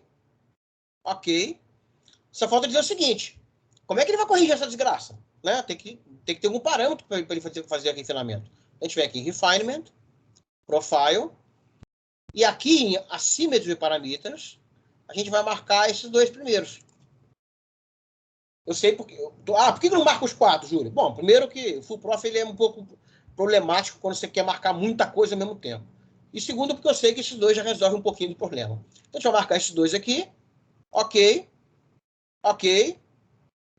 Só falta dizer o seguinte, como é que ele vai corrigir essa desgraça? Né? Tem que ter algum parâmetro para ele fazer aqui refinamento. A gente vem aqui em Refinement, Profile, e aqui em Asymmetry Parameters, a gente vai marcar esses dois primeiros. Eu sei porque... por que eu não marco os 4, Júlio? Bom, primeiro que o Full Prof ele é um pouco problemático quando você quer marcar muita coisa ao mesmo tempo. E segundo, porque eu sei que esses dois já resolvem um pouquinho do problema. Então, deixa eu marcar esses dois aqui. Ok. Ok.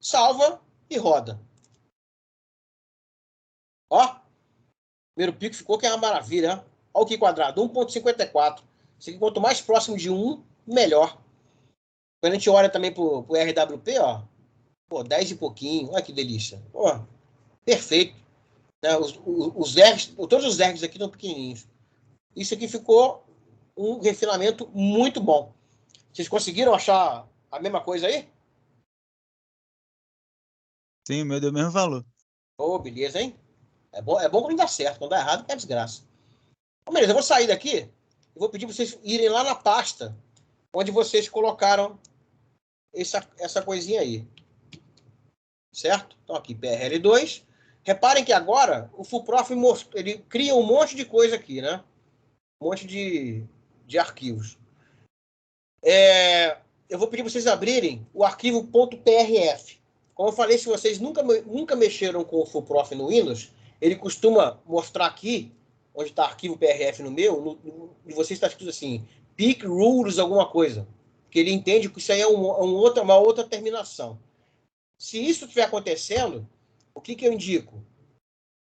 Salva e roda. Ó. Primeiro pico ficou que é uma maravilha. Né? Olha o que quadrado. 1,54. Isso aqui, quanto mais próximo de 1, melhor. Quando a gente olha também pro RWP, ó. Pô, 10 e pouquinho. Olha que delícia. Pô, perfeito. Né? Os R's, todos os R's aqui estão pequenininhos. Isso aqui ficou um refinamento muito bom. Vocês conseguiram achar a mesma coisa aí? Sim, o meu deu o mesmo valor. Ô, beleza, hein? É bom quando dá certo. Quando dá errado, é desgraça. Então, beleza, eu vou sair daqui e vou pedir para vocês irem lá na pasta onde vocês colocaram essa coisinha aí. Certo? Então, aqui, PRL2. Reparem que agora o FullProf ele cria um monte de coisa aqui, né? Um monte de arquivos. Eu vou pedir para vocês abrirem o arquivo .prf. Como eu falei, se vocês nunca mexeram com o FullProf no Windows, ele costuma mostrar aqui, onde está arquivo PRF no meu, e você está escrito assim, pick rules alguma coisa. Porque ele entende que isso aí é uma outra terminação. Se isso estiver acontecendo, o que eu indico?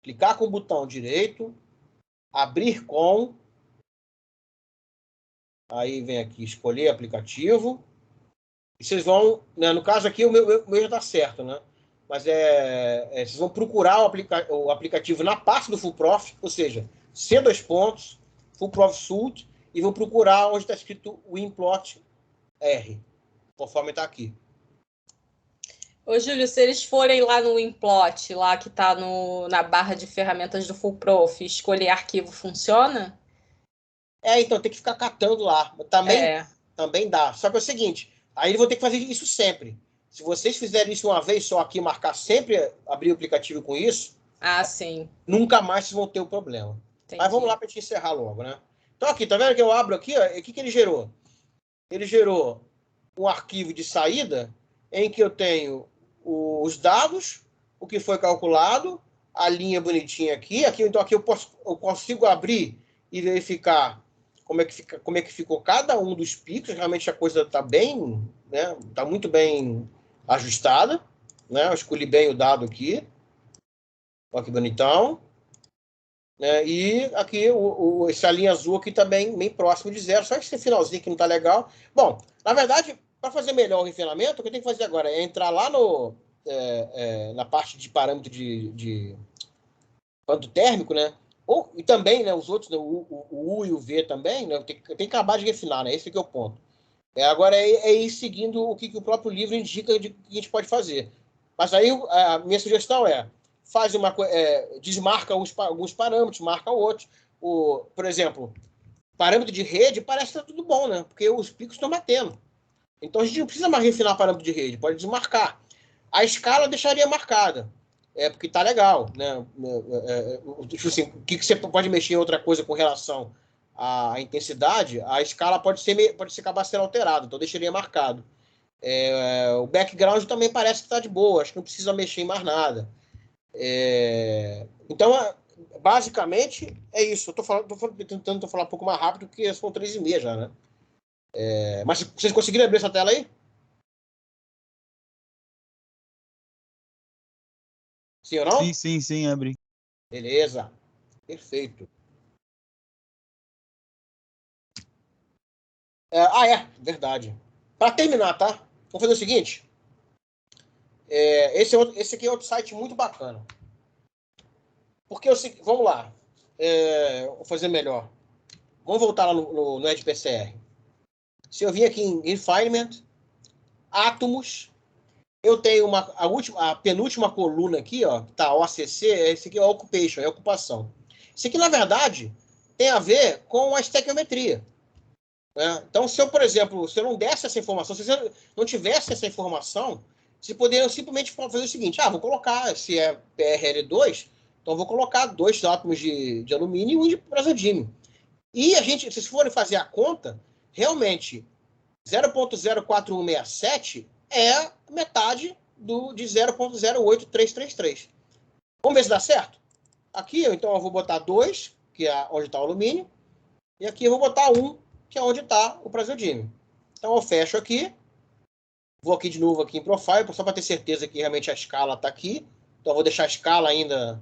Clicar com o botão direito, abrir com, aí vem aqui, escolher aplicativo, e vocês vão, né, no caso aqui o meu já está certo, né? Mas vocês vão procurar o aplicativo na pasta do FullProf, ou seja, C2 pontos, FullProf Suite, e vão procurar onde está escrito WinPlot R, conforme está aqui. Ô, Júlio, se eles forem lá no WinPlot, lá que está na barra de ferramentas do FullProf, escolher arquivo, funciona? Então tem que ficar catando lá. Também dá. Só que é o seguinte, aí eles vão ter que fazer isso sempre. Se vocês fizerem isso uma vez só aqui, marcar sempre, abrir o aplicativo com isso, sim. Nunca mais vocês vão ter o problema. Entendi. Mas vamos lá para a gente encerrar logo, né? Então aqui, tá vendo que eu abro aqui, ó, o que ele gerou? Ele gerou um arquivo de saída em que eu tenho os dados, o que foi calculado, a linha bonitinha aqui. Então aqui eu consigo abrir e verificar como é que ficou cada um dos picos. Realmente a coisa está bem, né? Está muito bem ajustada, né? Eu escolhi bem o dado aqui. Olha que bonitão. E aqui essa linha azul aqui está bem próximo de zero. Só esse finalzinho que não está legal. Bom, na verdade, para fazer melhor o refinamento, o que eu tenho que fazer agora é entrar lá na parte de parâmetro de parâmetro térmico, né? E também, né, os outros, né, o U e o V também, né? Tem que acabar de refinar, né? Esse aqui é o ponto. Agora é ir seguindo o que o próprio livro indica de que a gente pode fazer. Mas aí a minha sugestão faz desmarca alguns parâmetros, marca outros. Por exemplo, parâmetro de rede parece que está tudo bom, né? Porque os picos estão batendo. Então a gente não precisa mais refinar parâmetro de rede, pode desmarcar. A escala deixaria marcada, porque está legal, né? Tipo assim, o que você pode mexer em outra coisa com relação à intensidade, a escala pode acabar sendo alterada, então deixaria marcado. O background também parece que está de boa, acho que não precisa mexer em mais nada. Então, basicamente, é isso. Eu estou tentando falar um pouco mais rápido, porque são 3h30 já, né? Mas vocês conseguiram abrir essa tela aí? Sim ou não? Sim, abri. Beleza. Perfeito. Verdade. Para terminar, tá? Vamos fazer o seguinte. Esse aqui é outro site muito bacana. Porque vamos lá. Vou fazer melhor. Vamos voltar lá no EdgePCR. Se eu vir aqui em Refinement, Atomos, eu tenho a penúltima coluna aqui, ó, tá, OCC, esse aqui é Occupation, é ocupação. Isso aqui, na verdade, tem a ver com a estequiometria. Né? Então, se eu, por exemplo, se eu não desse essa informação, se você não tivesse essa informação, você poderia simplesmente fazer o seguinte, vou colocar, se é PRL2, então vou colocar 2 átomos de alumínio e um de praseodímio. E se vocês forem fazer a conta, realmente, 0.04167 é metade de 0.08333. Vamos ver se dá certo? Aqui, então, eu vou botar 2, que é onde está o alumínio, e aqui eu vou botar 1, que é onde está o praseodymium. Então, eu fecho aqui, vou aqui de novo aqui em Profile, só para ter certeza que realmente a escala está aqui. Então, eu vou deixar a escala ainda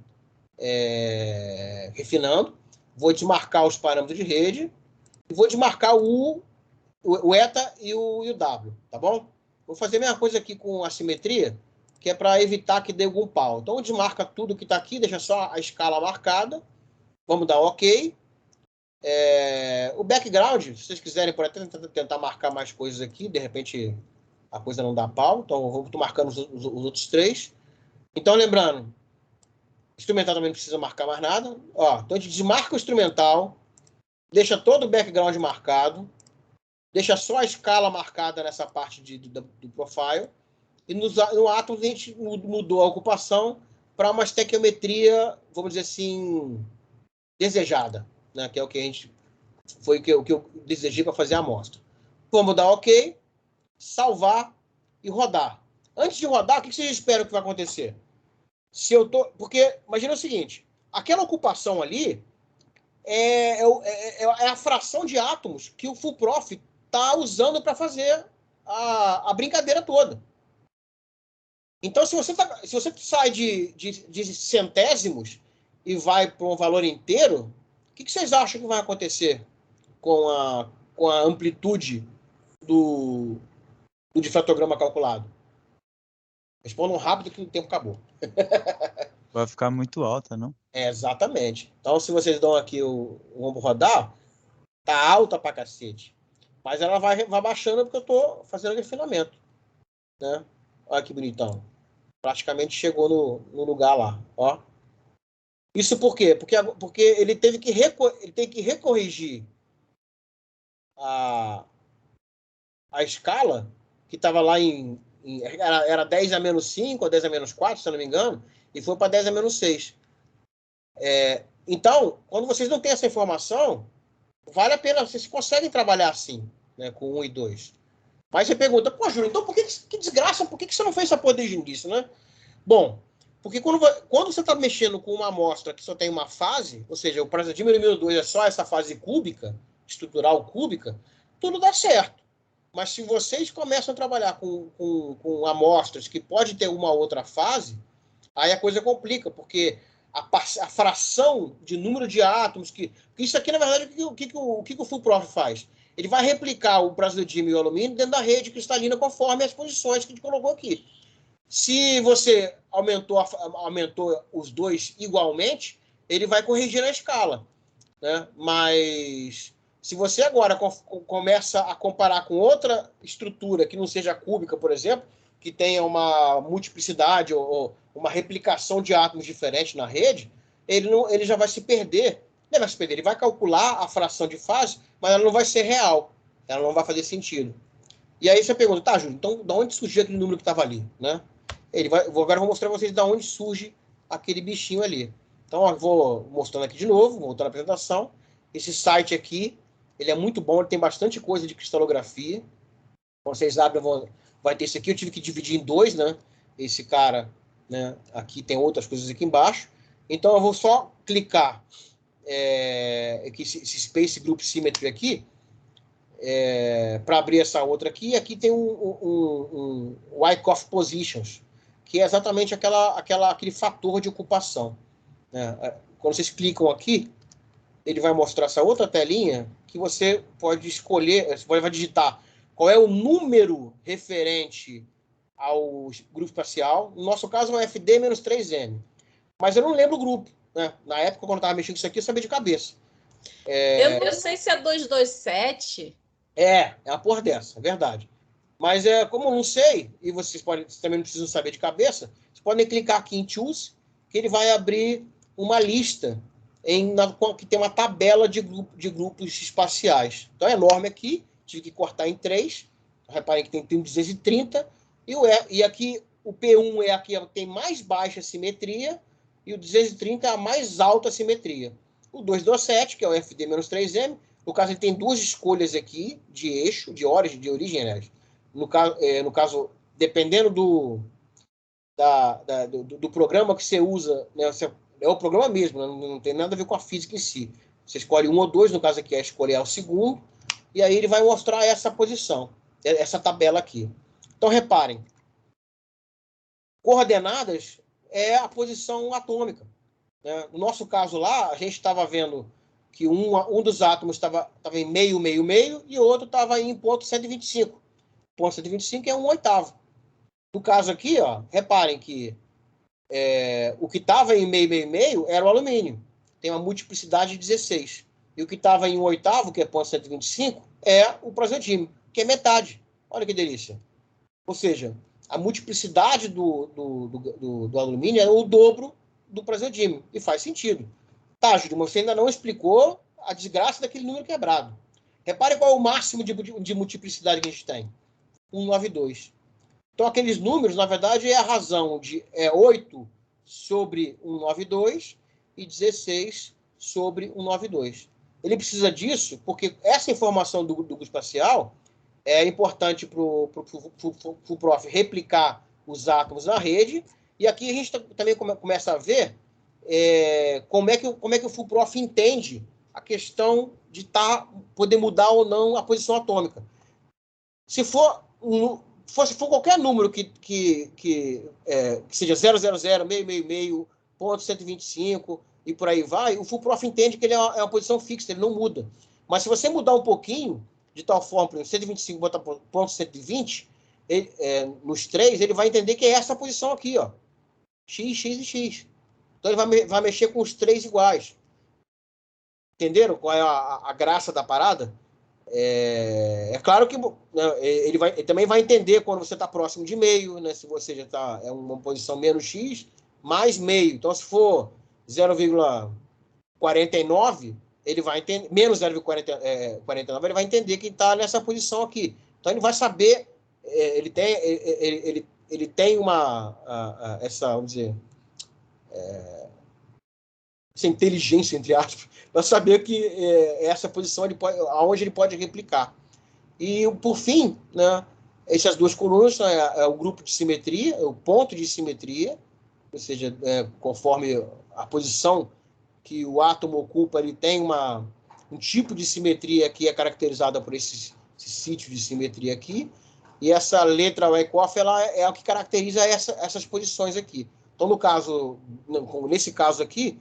refinando. Vou desmarcar os parâmetros de rede e vou desmarcar o eta e o W, tá bom? Vou fazer a mesma coisa aqui com a simetria, que é para evitar que dê algum pau. Então, desmarca tudo que está aqui, deixa só a escala marcada. Vamos dar OK. O background, se vocês quiserem, pode até tentar marcar mais coisas aqui, de repente a coisa não dá pau, então eu vou marcando os outros 3. Então, lembrando, instrumental também não precisa marcar mais nada. Ó, então a gente desmarca o instrumental, deixa todo o background marcado, deixa só a escala marcada nessa parte do profile, e no Atom a gente mudou a ocupação para uma estequiometria, vamos dizer assim, desejada, né? Que é o que a gente foi o que eu desejei para fazer a amostra. Vamos dar OK, salvar e rodar. Antes de rodar, o que vocês esperam que vai acontecer? Porque imagina o seguinte, aquela ocupação ali é a fração de átomos que o Full Prof está usando para fazer a brincadeira toda. Então, se você sai de centésimos e vai para um valor inteiro, o que vocês acham que vai acontecer com a amplitude do difratograma calculado? Respondam rápido que o tempo acabou. Vai ficar muito alta, não? Exatamente. Então, se vocês dão aqui o vamos rodar, tá alta pra cacete. Mas ela vai baixando porque eu tô fazendo refinamento. Né? Olha que bonitão. Praticamente chegou no lugar lá. Ó. Isso por quê? Porque ele teve que recorrigir a escala, que estava lá era 10 a menos 5 ou 10 a menos 4, se eu não me engano, e foi para 10 a menos 6. Então, quando vocês não têm essa informação, vale a pena, vocês conseguem trabalhar assim, né, com 1 e 2. Mas você pergunta, pô, Júlio, então que desgraça, por que você não fez essa porra desde o início, né? Bom, porque quando você está mexendo com uma amostra que só tem uma fase, ou seja, o praseodymium número 2 é só essa fase cúbica, estrutural cúbica, tudo dá certo. Mas se vocês começam a trabalhar com amostras que pode ter uma outra fase, aí a coisa complica, porque a fração de número de átomos, porque isso aqui, na verdade, o que o Full Prof faz? Ele vai replicar o praseodymium e o alumínio dentro da rede cristalina conforme as posições que a gente colocou aqui. Se você aumentou os dois igualmente, ele vai corrigir a escala. Né? Mas se você agora começa a comparar com outra estrutura que não seja cúbica, por exemplo, que tenha uma multiplicidade ou uma replicação de átomos diferentes na rede, ele já vai se perder. Ele vai calcular a fração de fase, mas ela não vai ser real. Ela não vai fazer sentido. E aí você pergunta, tá, Júlio, então de onde surgiu aquele número que estava ali? Né? Agora eu vou mostrar para vocês de onde surge aquele bichinho ali. Então, eu vou mostrando aqui de novo, voltando à apresentação. Esse site aqui, ele é muito bom, ele tem bastante coisa de cristalografia. Quando vocês abrem, vai ter esse aqui. Eu tive que dividir em 2, né? Esse cara, né? Aqui tem outras coisas aqui embaixo. Então, eu vou só clicar esse Space Group Symmetry aqui, para abrir essa outra aqui. Aqui tem um Wyckoff Positions, que é exatamente aquele fator de ocupação. Quando vocês clicam aqui, ele vai mostrar essa outra telinha que você pode escolher, você vai digitar qual é o número referente ao grupo espacial. No nosso caso é um FD-3M. Mas eu não lembro o grupo. Né? Na época, quando eu estava mexendo com isso aqui, eu sabia de cabeça. Eu não sei se é 227. É uma porra dessa, é verdade. Mas como eu não sei, e vocês também não precisam saber de cabeça, vocês podem clicar aqui em Choose, que ele vai abrir uma lista que tem uma tabela de grupos espaciais. Então é enorme aqui, tive que cortar em 3. Reparem que tem 230. E aqui o P1 é aqui que tem mais baixa simetria, e o 230 é a mais alta simetria. O 227, que é o FD-3M, no caso ele tem 2 escolhas aqui de eixo, de origem, né? No caso, dependendo do programa que você usa, né, é o programa mesmo, não tem nada a ver com a física em si. Você escolhe 1 ou 2, no caso aqui é escolher o segundo, e aí ele vai mostrar essa posição, essa tabela aqui. Então, reparem, coordenadas é a posição atômica, né? No nosso caso lá, a gente estava vendo que um dos átomos estava em meio, meio, meio, e o outro estava em ponto 125. Ponto 125 é 1/8. No caso aqui, ó, reparem que o que estava em meio, meio, meio era o alumínio. Tem uma multiplicidade de 16. E o que estava em 1/8, que é ponto 125, é o praseodímio, que é metade. Olha que delícia. Ou seja, a multiplicidade do alumínio é o dobro do praseodímio. E faz sentido. Tá, Júlio, mas você ainda não explicou a desgraça daquele número quebrado. Repare qual é o máximo de multiplicidade que a gente tem. 192. Então, aqueles números, na verdade, é a razão de 8 sobre 192 e 16 sobre 192. Ele precisa disso porque essa informação do grupo espacial é importante para o prof poreplicar os átomos na rede. E aqui a gente também começa a ver como é que o FUPROF entende a questão de poder mudar ou não a posição atômica. Se for qualquer número que seja 000, meio, meio, meio, ponto 125 e por aí vai, o FUPROF entende que ele é uma posição fixa, ele não muda. Mas se você mudar um pouquinho, de tal forma, por exemplo, 125 botar ponto 120, nos 3, ele vai entender que é essa posição aqui, ó. X, X e X. Então ele vai mexer com os 3 iguais. Entenderam qual é a graça da parada? É claro que ele também vai entender quando você está próximo de meio, né? Se você já está em uma posição menos X, mais meio. Então, se for 0,49, ele vai entender, menos 0,49, ele vai entender que está nessa posição aqui. Então, ele vai saber, ele tem essa, vamos dizer, essa inteligência, entre aspas, para saber que essa posição aonde ele pode replicar. E, por fim, né, essas duas colunas é o grupo de simetria, é o ponto de simetria, ou seja, conforme a posição que o átomo ocupa, ele tem um tipo de simetria que é caracterizada por esse sítio de simetria aqui, e essa letra Wyckoff, ela é o que caracteriza essas posições aqui. Então, nesse caso aqui,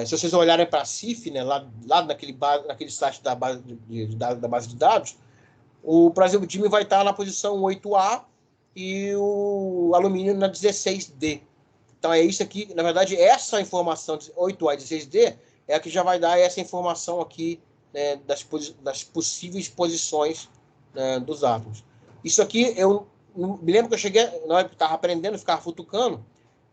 se vocês olharem para a CIF, né, lá naquele site da base de dados, o praseodímio vai estar na posição 8A e o alumínio na 16D. Então, é isso aqui. Na verdade, essa informação de 8A e 16D é a que já vai dar essa informação aqui, né, das possíveis posições, né, dos átomos. Isso aqui, eu me lembro que eu cheguei, na hora que eu estava aprendendo, ficava futucando,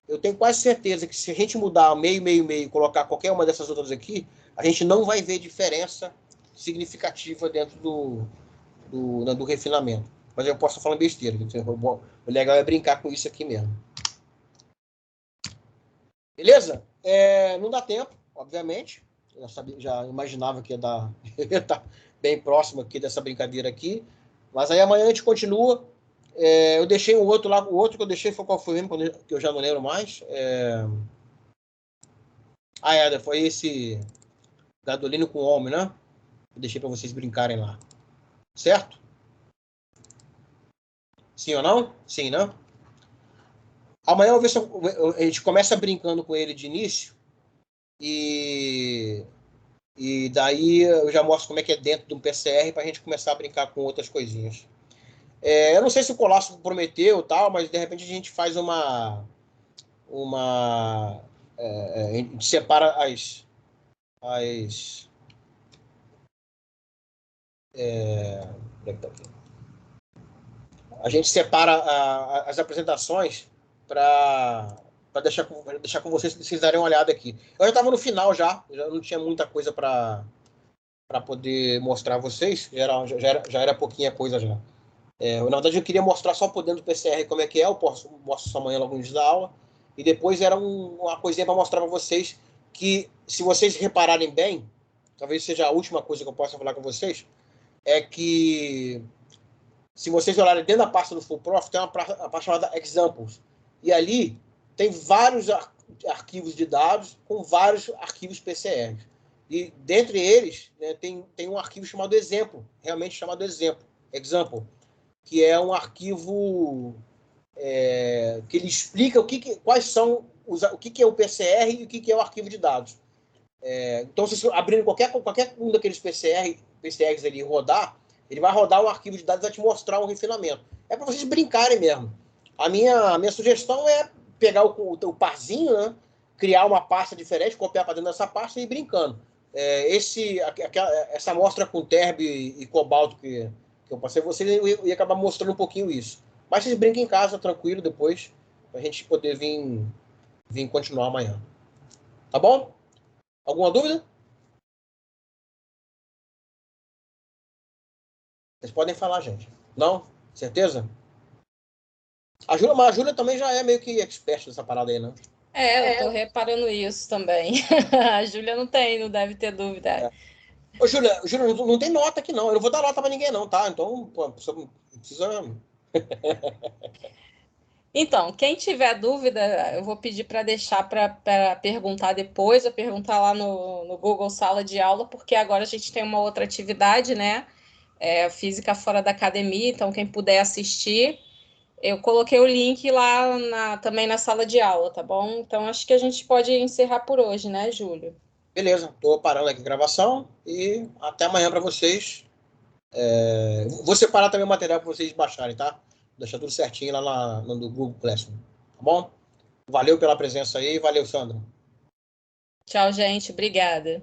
eu tenho quase certeza que se a gente mudar meio, meio, meio e colocar qualquer uma dessas outras aqui, a gente não vai ver diferença significativa dentro do refinamento. Mas eu posso estar falando besteira. O legal é brincar com isso aqui mesmo. Beleza? Não dá tempo, obviamente. Eu já imaginava que ia estar bem próximo aqui dessa brincadeira aqui. Mas aí amanhã a gente continua. Eu deixei o outro lá. O outro que eu deixei foi qual foi mesmo, que eu já não lembro mais. Foi esse Gadolino com homem, né? Eu deixei para vocês brincarem lá. Certo? Sim ou não? Sim, né? Amanhã eu vou ver se a gente começa brincando com ele de início. E daí eu já mostro como é que é dentro de um PCR para a gente começar a brincar com outras coisinhas. Eu não sei se o Colasso prometeu tal, mas de repente a gente faz a gente separa a gente separa as apresentações para deixar com vocês, se vocês darem uma olhada aqui. Eu já estava no final já não tinha muita coisa para poder mostrar a vocês, já era pouquinha coisa já. Na verdade, eu queria mostrar só por dentro do PCR como é que é, eu mostro só amanhã logo no início da aula, e depois era uma coisinha para mostrar para vocês que, se vocês repararem bem, talvez seja a última coisa que eu possa falar com vocês, é que se vocês olharem dentro da pasta do FUPROF, tem uma pasta chamada Examples. E ali tem vários arquivos de dados com vários arquivos PCRs. E dentre eles, né, tem um arquivo chamado exemplo, realmente chamado example, que é um arquivo que ele explica quais são o que é o PCR e o que é o arquivo de dados. Então, se você abrindo qualquer um daqueles PCRs ali rodar, ele vai rodar um arquivo de dados e vai te mostrar um refinamento. É para vocês brincarem mesmo. A minha sugestão é pegar o parzinho, né, criar uma pasta diferente, copiar para dentro dessa pasta e ir brincando. Essa amostra com Terb e Cobalto que eu passei a vocês, eu ia acabar mostrando um pouquinho isso. Mas vocês brinquem em casa, tranquilo, depois, para a gente poder vir continuar amanhã. Tá bom? Alguma dúvida? Vocês podem falar, gente. Não? Certeza? Mas a Júlia também já é meio que expert nessa parada aí, né? Eu tô reparando isso também. A Júlia não deve ter dúvida. Ô, Júlia, não tem nota aqui, não. Eu não vou dar nota pra ninguém, não, tá? Então, pô, precisa... Então, quem tiver dúvida, eu vou pedir para deixar para perguntar depois, ou perguntar lá no Google Sala de Aula, porque agora a gente tem uma outra atividade, né? Física fora da academia, então quem puder assistir, eu coloquei o link lá também na sala de aula, tá bom? Então, acho que a gente pode encerrar por hoje, né, Júlio? Beleza, tô parando aqui a gravação e até amanhã para vocês. Vou separar também o material para vocês baixarem, tá? Vou deixar tudo certinho lá no Google Classroom, tá bom? Valeu pela presença aí, valeu, Sandra. Tchau, gente. Obrigada.